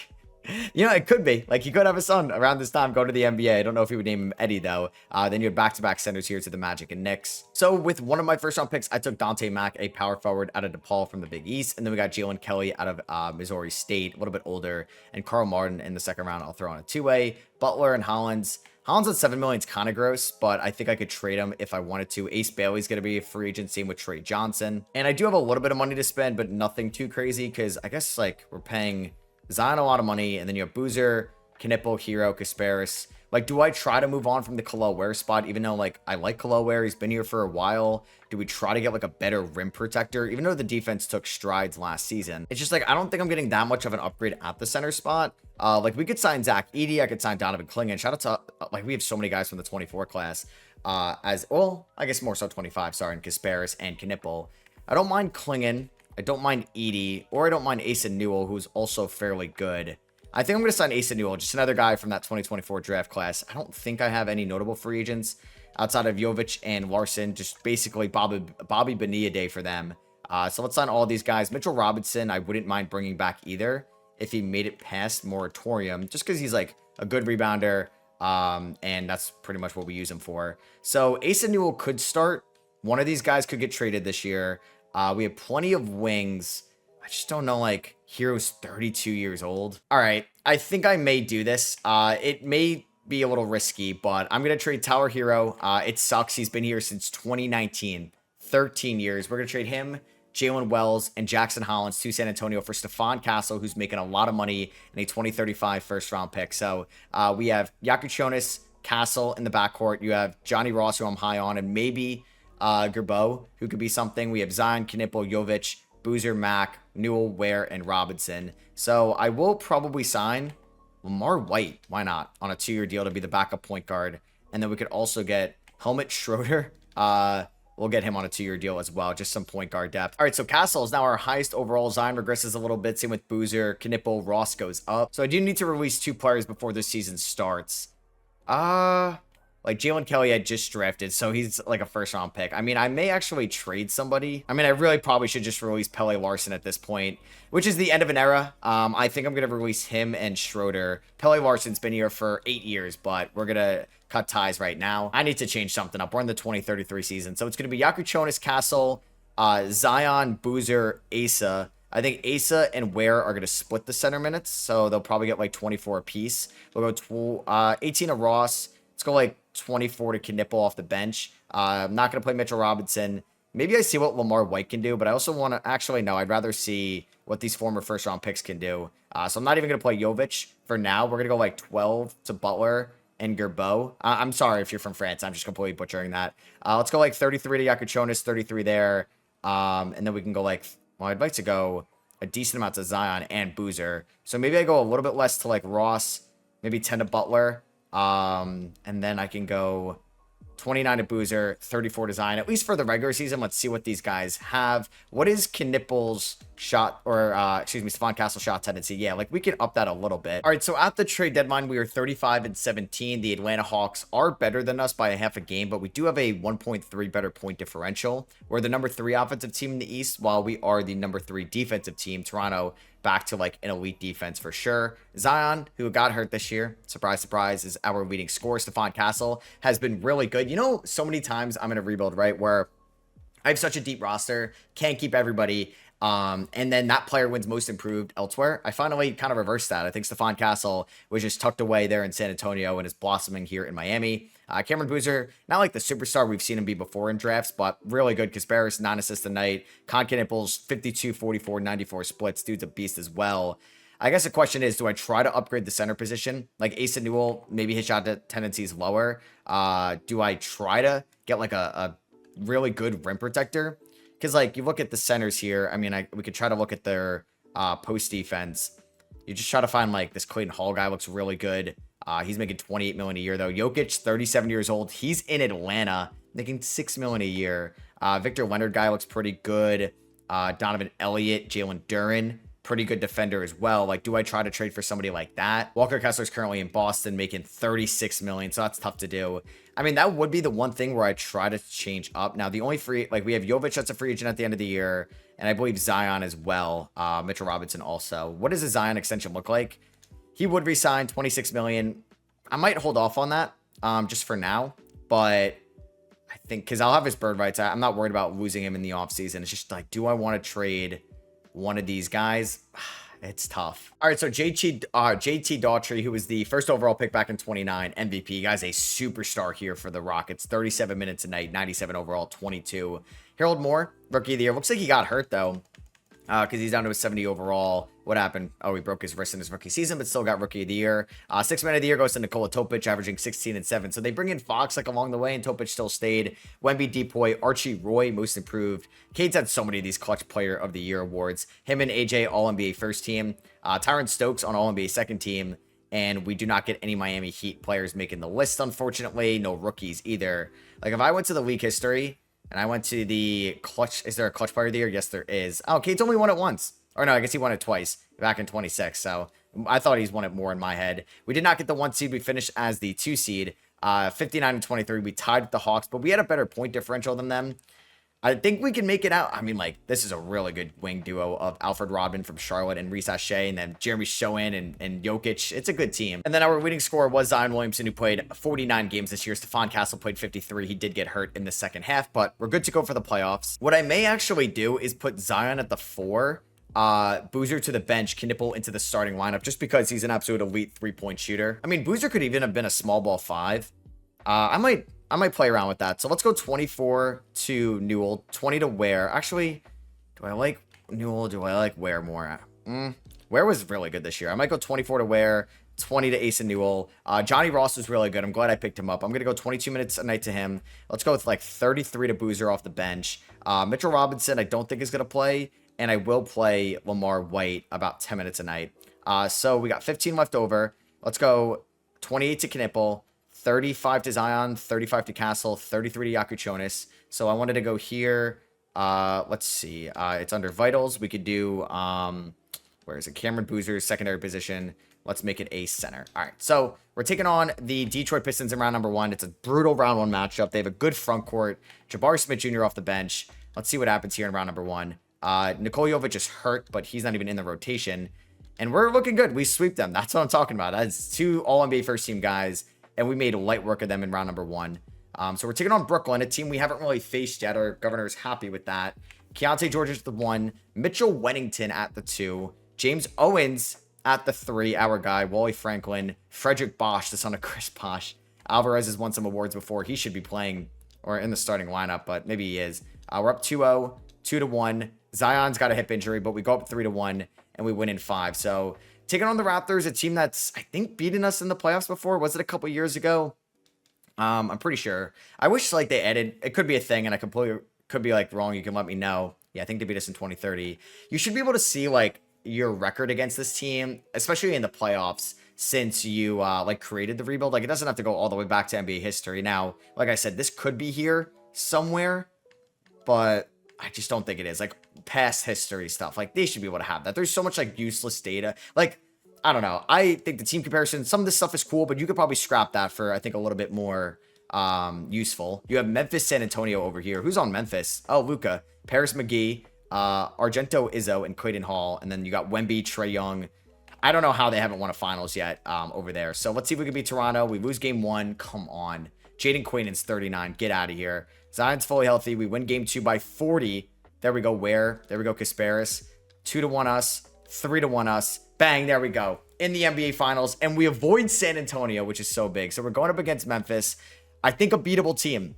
you know, it could be. Like, he could have a son around this time, go to the NBA. I don't know if he would name him Eddie, though. Then you have back-to-back centers here to the Magic and Knicks. So with one of my first-round picks, I took Dante Mack, a power forward out of DePaul from the Big East. And then we got Jalen Kelly out of Missouri State, a little bit older. And Carl Martin in the second round, I'll throw on a two-way. Butler and Hollins. Hollins at $7 million is kind of gross, but I think I could trade him if I wanted to. Ace Bailey's going to be a free agent, same with Trey Johnson. And I do have a little bit of money to spend, but nothing too crazy, because I guess, like, we're paying Zion a lot of money, and then you have Boozer, Knipple, Hero, Kasparis. Like, do I try to move on from the Khalil Ware spot, even though, like, I like Khalil Ware? He's been here for a while. Do we try to get, like, a better rim protector, even though the defense took strides last season? It's just, like, I don't think I'm getting that much of an upgrade at the center spot. Like, we could sign Zach Edey. I could sign Donovan Clingan. Shout out to, like, we have so many guys from the 24 class, well, I guess more so 25, sorry, and Kasparis and Knipple. I don't mind Clingan. I don't mind Edey, or I don't mind Asa Newell, who's also fairly good. I think I'm going to sign Asa Newell, just another guy from that 2024 draft class. I don't think I have any notable free agents outside of Jovic and Larson, just basically Bobby Bonilla day for them. So let's sign all these guys. Mitchell Robinson, I wouldn't mind bringing back either if he made it past moratorium, just because he's like a good rebounder, and that's pretty much what we use him for. So Asa Newell could start. One of these guys could get traded this year. We have plenty of wings. I just don't know, like, Hero's 32 years old. All right, I think I may do this. It may be a little risky, but I'm going to trade Tyler Hero. It sucks. He's been here since 2019, 13 years. We're going to trade him, Jalen Wells, and Jackson Hollins to San Antonio for Stephon Castle, who's making a lot of money in a 2035 first-round pick. So we have Yakuchonis, Castle in the backcourt. You have Johnny Ross, who I'm high on, and maybe Gerbeau, who could be something. We have Zion, Knipple, Jovic, Boozer, Mack, Newell, Ware, and Robinson. So I will probably sign Lamar White, why not, on a 2-year deal to be the backup point guard. And then we could also get Helmut Schroeder. We'll get him on a 2-year deal as well, just some point guard depth. All right, so Castle is now our highest overall. Zion regresses a little bit. Same with Boozer, Knipple, Ross goes up. So I do need to release 2 players before this season starts. Like, Jalen Kelly I just drafted, so he's like a first-round pick. I mean, I may actually trade somebody. I mean, I really probably should just release Pele Larson at this point, which is the end of an era. I think I'm going to release him and Schroeder. Pele Larson's been here for 8 years, but we're going to cut ties right now. I need to change something up. We're in the 2033 season, so it's going to be Yakuchonis, Castle, Zion, Boozer, Asa. I think Asa and Ware are going to split the center minutes, so they'll probably get like 24 apiece. We'll go 18 to Ross. Let's go like 24 to Knipple off the bench. I'm not going to play Mitchell Robinson. Maybe I see what Lamar White can do, but I also want to... Actually, no, I'd rather see what these former first-round picks can do. So I'm not even going to play Jovic for now. We're going to go like 12 to Butler and Gerbeau. I'm sorry if you're from France. I'm just completely butchering that. Let's go like 33 to Yakuchonis, 33 there. And then we can go like... Well, I'd like to go a decent amount to Zion and Boozer. So maybe I go a little bit less to like Ross, maybe 10 to Butler. And then I can go 29 to Boozer, 34 to Zion, at least for the regular season. Let's see what these guys have. What is Knipple's shot, or Stephon Castle shot tendency? Yeah, like we can up that a little bit. All right, so at the trade deadline, we are 35-17. The Atlanta Hawks are better than us by a half a game, but we do have a 1.3 better point differential. We're the number 3 offensive team in the East, while we are the number 3 defensive team. Toronto back to like an elite defense for sure. Zion, who got hurt this year, surprise, surprise, is our leading scorer. Stephon Castle has been really good. You know, so many times I'm in a rebuild, right, where I have such a deep roster, can't keep everybody, And then that player wins most improved elsewhere. I finally kind of reversed that. I think Stephon Castle was just tucked away there in San Antonio and is blossoming here in Miami. Cameron Boozer, not like the superstar we've seen him be before in drafts, but really good. Kasparis, 9 assists a night. Nipples, 52, 44, 94 splits. Dude's a beast as well. I guess the question is, do I try to upgrade the center position? Like Asa Newell, maybe his shot tendency is lower. Do I try to get like a really good rim protector? Because, like, you look at the centers here. I mean, we could try to look at their post defense. You just try to find, like, this Clayton Hall guy looks really good. He's making $28 million a year, though. Jokic, 37 years old. He's in Atlanta, making $6 million a year. Victor Leonard guy looks pretty good. Donovan Elliott, Jalen Duren, pretty good defender as well. Like, do I try to trade for somebody like that? Walker Kessler's currently in Boston making $36 million, so that's tough to do. I mean, that would be the one thing where I try to change up. Now, the only free, like, we have Jovic that's a free agent at the end of the year, and I believe Zion as well. Mitchell Robinson also. What does a Zion extension look like? He would resign $26 million. I might hold off on that just for now, but I think because I'll have his bird rights. I'm not worried about losing him in the offseason. It's just like, do I want to trade one of these guys? It's tough. All right, so JT Daughtry, who was the first overall pick back in 29, MVP. Guy's a superstar here for the Rockets. 37 minutes a night, 97 overall, 22. Harold Moore, rookie of the year. Looks like he got hurt, though, because he's down to a 70 overall. What happened? Oh, he broke his wrist in his rookie season, but still got rookie of the year. 6 man of the year goes to Nikola Topic, averaging 16 and 7. So they bring in Fox like along the way, and Topic still stayed. Wemby, Depoy, Archie Roy, most improved. Cade's had so many of these clutch player of the year awards. Him and AJ, all NBA first team. Tyron Stokes on all NBA second team. And we do not get any Miami Heat players making the list, unfortunately. No rookies either. Like, if I went to the league history and I went to the clutch, is there a clutch player of the year? Yes, there is. Oh, Cade's only won it once. Or no, I guess he won it twice back in 26. So I thought he's won it more in my head. We did not get the 1 seed. We finished as the 2 seed. 59 and 23. We tied with the Hawks, but we had a better point differential than them. I think we can make it out. I mean, like, this is a really good wing duo of Alfred Rodman from Charlotte and Reese Shea, and then Jeremy Showen and Jokic. It's a good team. And then our winning scorer was Zion Williamson, who played 49 games this year. Stephon Castle played 53. He did get hurt in the second half, but we're good to go for the playoffs. What I may actually do is put Zion at the 4. Boozer to the bench, Knipple into the starting lineup, just because he's an absolute elite 3-point shooter. I mean, Boozer could even have been a small ball 5. I might play around with that. So let's go 24 to Newell, 20 to Ware. Actually, do I like Newell? Do I like Ware more? Ware was really good this year. I might go 24 to Ware, 20 to Asa Newell. Johnny Ross was really good. I'm glad I picked him up. I'm going to go 22 minutes a night to him. Let's go with like 33 to Boozer off the bench. Mitchell Robinson, I don't think is going to play. And I will play Lamar White about 10 minutes a night. So we got 15 left over. Let's go 28 to Knipple, 35 to Zion, 35 to Castle, 33 to Yakuchonis. So I wanted to go here. Let's see. It's under Vitals. We could do, where is it? Cameron Boozer's secondary position. Let's make it a center. All right. So we're taking on the Detroit Pistons in round number 1. It's a brutal round 1 matchup. They have a good front court. Jabari Smith Jr. off the bench. Let's see what happens here in round number 1. Nikola Jovic is hurt, but he's not even in the rotation. And we're looking good. We sweep them. That's what I'm talking about. That's 2 All-NBA first-team guys, and we made light work of them in round number 1. So we're taking on Brooklyn, a team we haven't really faced yet. Our governor is happy with that. Keontae George is the 1. Mitchell Wennington at the 2. James Owens at the 3, our guy. Wally Franklin. Frederick Bosch, the son of Chris Bosch. Alvarez has won some awards before. He should be playing or in the starting lineup, but maybe he is. We're up 2-0, 2-1. Zion's got a hip injury, but we go up 3-1, and we win in 5. So taking on the Raptors, a team that's, I think, beaten us in the playoffs before. Was it a couple years ago? I'm pretty sure. I wish, like, they added, it could be a thing, and I could be, like, wrong. You can let me know. Yeah, I think they beat us in 2030. You should be able to see, like, your record against this team, especially in the playoffs, since you, like, created the rebuild. Like, it doesn't have to go all the way back to NBA history. Now, like I said, this could be here somewhere, but I just don't think it is. Like, past history stuff, like, they should be able to have that. There's so much, like, useless data. Like, I don't know. I think the team comparison, some of this stuff is cool, but you could probably scrap that for, I think, a little bit more useful. You have Memphis, San Antonio over here. Who's on Memphis? Oh, Luka, Paris McGee, Argento Izzo, and Clayton Hall. And then you got Wemby, Trae Young. I don't know how they haven't won a finals yet over there. So let's see if we can beat Toronto. We lose game 1. Come on. Jaden Quainon's 39. Get out of here. Zion's fully healthy. We win game 2 by 40. There we go. Where? There we go. Kasparis. 2-1 us. 3-1 us. Bang. There we go. In the NBA Finals. And we avoid San Antonio, which is so big. So we're going up against Memphis. I think a beatable team.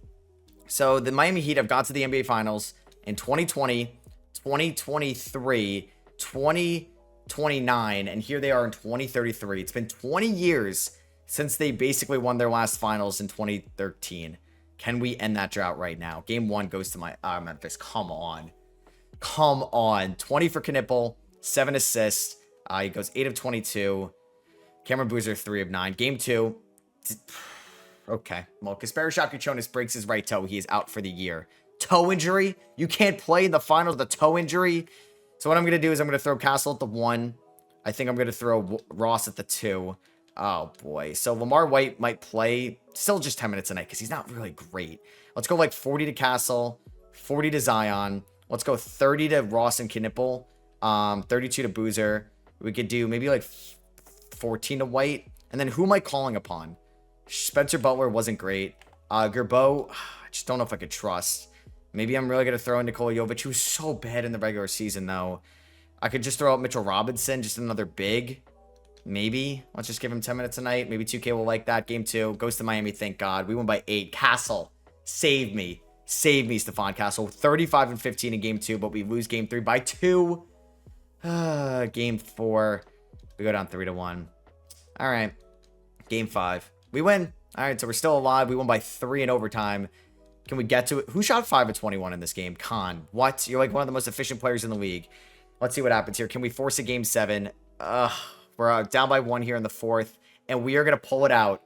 So the Miami Heat have got to the NBA Finals in 2020, 2023, 2029, and here they are in 2033. It's been 20 years since they basically won their last finals in 2013. Can we end that drought right now? Game 1 goes to Memphis. Come on. Come on. 20 for Knipple, 7 assists. He goes 8 of 22. Cameron Boozer, 3 of 9. Game 2. Okay. Well, Kasparis Shopkuchonis breaks his right toe. He is out for the year. Toe injury? You can't play in the finals with a toe injury? So what I'm going to do is I'm going to throw Castle at the 1. I think I'm going to throw Ross at the 2. Oh, boy. So Lamar White might play still just 10 minutes a night because he's not really great. Let's go like 40 to Castle, 40 to Zion. Let's go 30 to Ross and Knipple, 32 to Boozer. We could do maybe like 14 to White. And then who am I calling upon? Spencer Butler wasn't great. Gerbeau, I just don't know if I could trust. Maybe I'm really going to throw in Nikola Jovic, who was so bad in the regular season, though. I could just throw out Mitchell Robinson, just another big. Maybe. Let's just give him 10 minutes a night. Maybe 2K will like that. Game 2 goes to Miami, thank God. We won by 8. Castle, save me. Save me, Stephon Castle. 35 and 15 in game 2, but we lose game 3 by 2. Game 4, we go down 3-1. All right. Game 5. We win. All right, so we're still alive. We won by 3 in overtime. Can we get to it? Who shot 5 of 21 in this game? Khan. What? You're like one of the most efficient players in the league. Let's see what happens here. Can we force a game 7? We're down by 1 here in the 4th, and we are going to pull it out.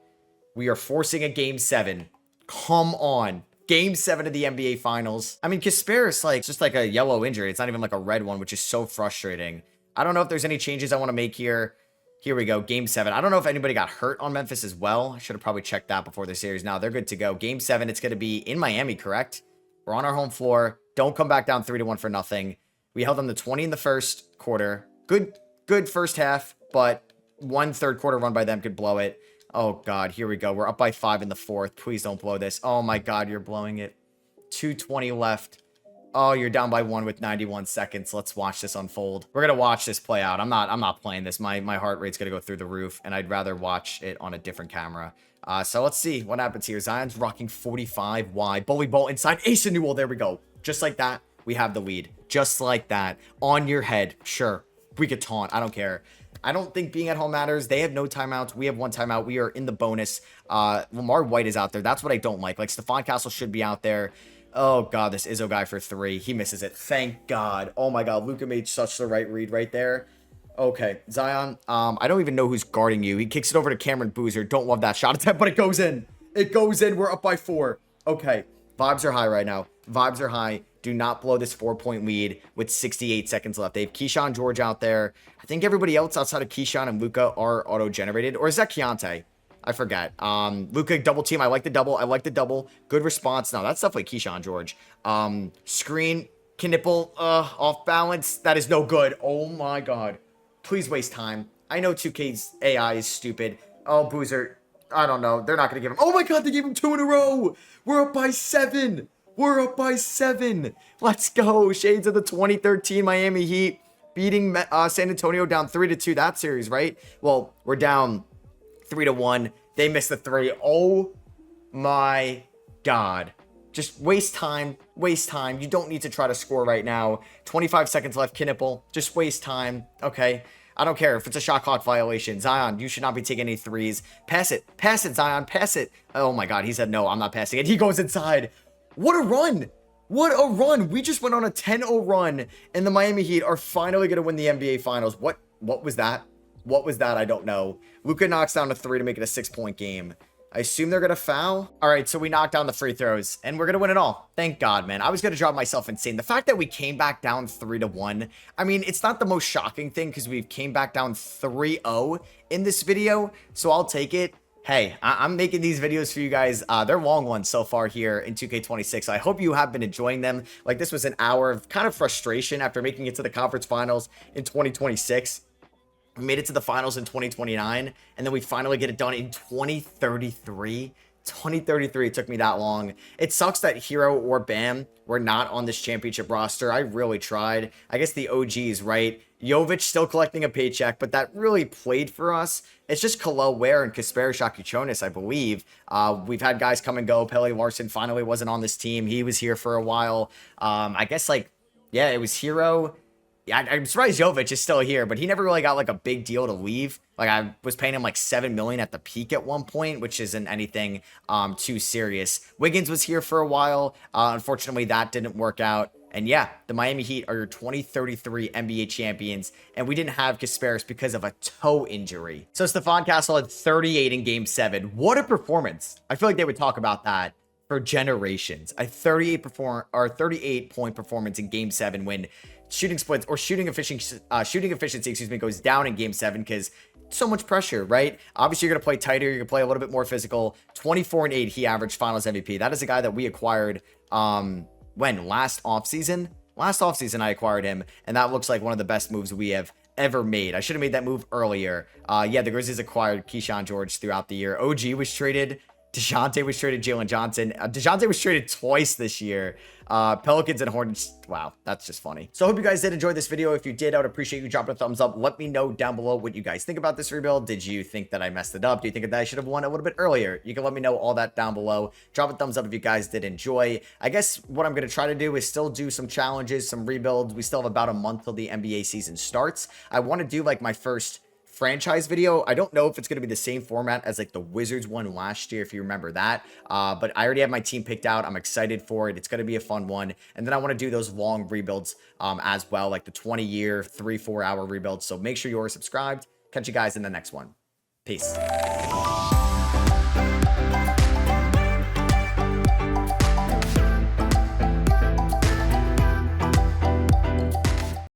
We are forcing a game 7. Come on. Game 7 of the NBA Finals. I mean, Kasparis, like, it's just like a yellow injury. It's not even like a red one, which is so frustrating. I don't know if there's any changes I want to make here. Here we go. Game 7. I don't know if anybody got hurt on Memphis as well. I should have probably checked that before the series. Now they're good to go. Game 7. It's going to be in Miami, correct? We're on our home floor. Don't come back down 3-1 for nothing. We held them to 20 in the first quarter. Good first half, but 1 third quarter run by them could blow it. Oh, God. Here we go. We're up by 5 in the 4th. Please don't blow this. Oh, my God. You're blowing it. 2:20 left. Oh, you're down by 1 with 91 seconds. Let's watch this unfold. We're going to watch this play out. I'm not playing this. My heart rate's going to go through the roof, and I'd rather watch it on a different camera. So let's see what happens here. Zion's rocking 45 wide. Bully ball inside. Ace and Newell. There we go. Just like that, we have the lead. Just like that. On your head. Sure. We could taunt. I don't care. I don't think being at home matters. They have no timeouts. We have 1 timeout. We are in the bonus. Lamar White is out there. That's what I don't like. Like, Stephon Castle should be out there. Oh, God, this Izzo guy for 3. He misses it. Thank God. Oh, my God. Luka made such the right read right there. Okay, Zion, I don't even know who's guarding you. He kicks it over to Cameron Boozer. Don't love that shot attempt, but it goes in. It goes in. We're up by 4. Okay, vibes are high right now. Vibes are high. Do not blow this 4-point lead with 68 seconds left. They have Keyshawn George out there. I think everybody else outside of Keyshawn and Luka are auto-generated. Or is that Keontae? I forget. Luka double team. I like the double. I like the double. Good response. No, that's definitely Keyshawn George. Screen. Knipple. Off balance. That is no good. Oh my God. Please waste time. I know 2K's AI is stupid. Oh, Boozer. I don't know. They're not going to give him. Oh my God. They gave him 2 in a row. We're up by 7. We're up by 7. Let's go. Shades of the 2013 Miami Heat beating San Antonio down 3-2 that series, right? Well, we're down 3-1. They missed the 3. Oh my God. Just waste time. Waste time. You don't need to try to score right now. 25 seconds left, Knipple. Just waste time. Okay. I don't care if it's a shot clock violation. Zion, you should not be taking any 3s. Pass it. Pass it, Zion. Pass it. Oh my God. He said, no, I'm not passing it. He goes inside. What a run. What a run. We just went on a 10-0 run, and the Miami Heat are finally going to win the NBA Finals. What was that? What was that? I don't know. Luka knocks down a 3 to make it a 6-point game. I assume they're going to foul. All right, so we knocked down the free throws, and we're going to win it all. Thank God, man. I was going to drive myself insane. The fact that we came back down 3-1, I mean, it's not the most shocking thing because we came back down 3-0 in this video, so I'll take it. Hey, I'm making these videos for you guys. They're long ones so far here in 2K26. So I hope you have been enjoying them. Like, this was an hour of kind of frustration after making it to the conference finals in 2026. We made it to the finals in 2029, and then we finally get it done in 2033. 2033 took me that long. It sucks that Hero or Bam were not on this championship roster. I really tried. I guess the OGs, right? Jovic still collecting a paycheck, but that really played for us. It's just Khalil Ware and Kasperi Shakuchonis, I believe. We've had guys come and go. Pele Larson finally wasn't on this team. He was here for a while. I guess, like, yeah, it was Hero. Yeah, I'm surprised Jovic is still here, but he never really got like a big deal to leave. Like I was paying him like $7 million at the peak at one point, which isn't anything too serious. Wiggins was here for a while. Unfortunately, that didn't work out. And yeah, the Miami Heat are your 2033 NBA champions, and we didn't have Kasparis because of a toe injury. So Stephon Castle had 38 in Game 7. What a performance! I feel like they would talk about that for generations. A 38-point performance in Game 7 when shooting splits or shooting efficiency, goes down in Game 7 because so much pressure, right? Obviously, you're going to play tighter. You're going to play a little bit more physical. 24-8, he averaged Finals MVP. That is a guy that we acquired when? Last offseason? Last offseason, I acquired him, and that looks like one of the best moves we have ever made. I should have made that move earlier. Yeah, the Grizzlies acquired Keyshawn George throughout the year. OG was traded. DeJounte was traded. Jalen Johnson. DeJounte was traded twice this year. Pelicans and Hornets. Wow, that's just funny. So I hope you guys did enjoy this video. If you did, I would appreciate you dropping a thumbs up. Let me know down below what you guys think about this rebuild. Did you think that I messed it up? Do you think that I should have won a little bit earlier? You can let me know all that down below. Drop a thumbs up if you guys did enjoy. I guess what I'm going to try to do is still do some challenges, some rebuilds. We still have about a month till the NBA season starts. I want to do like my first franchise video. I don't know if it's going to be the same format as like the Wizards one last year, if you remember that. But I already have my team picked out. I'm excited for it. It's going to be a fun one. And then I want to do those long rebuilds as well, like the 20-year, 3-4 hour rebuilds. So make sure you are subscribed. Catch you guys in the next one. Peace.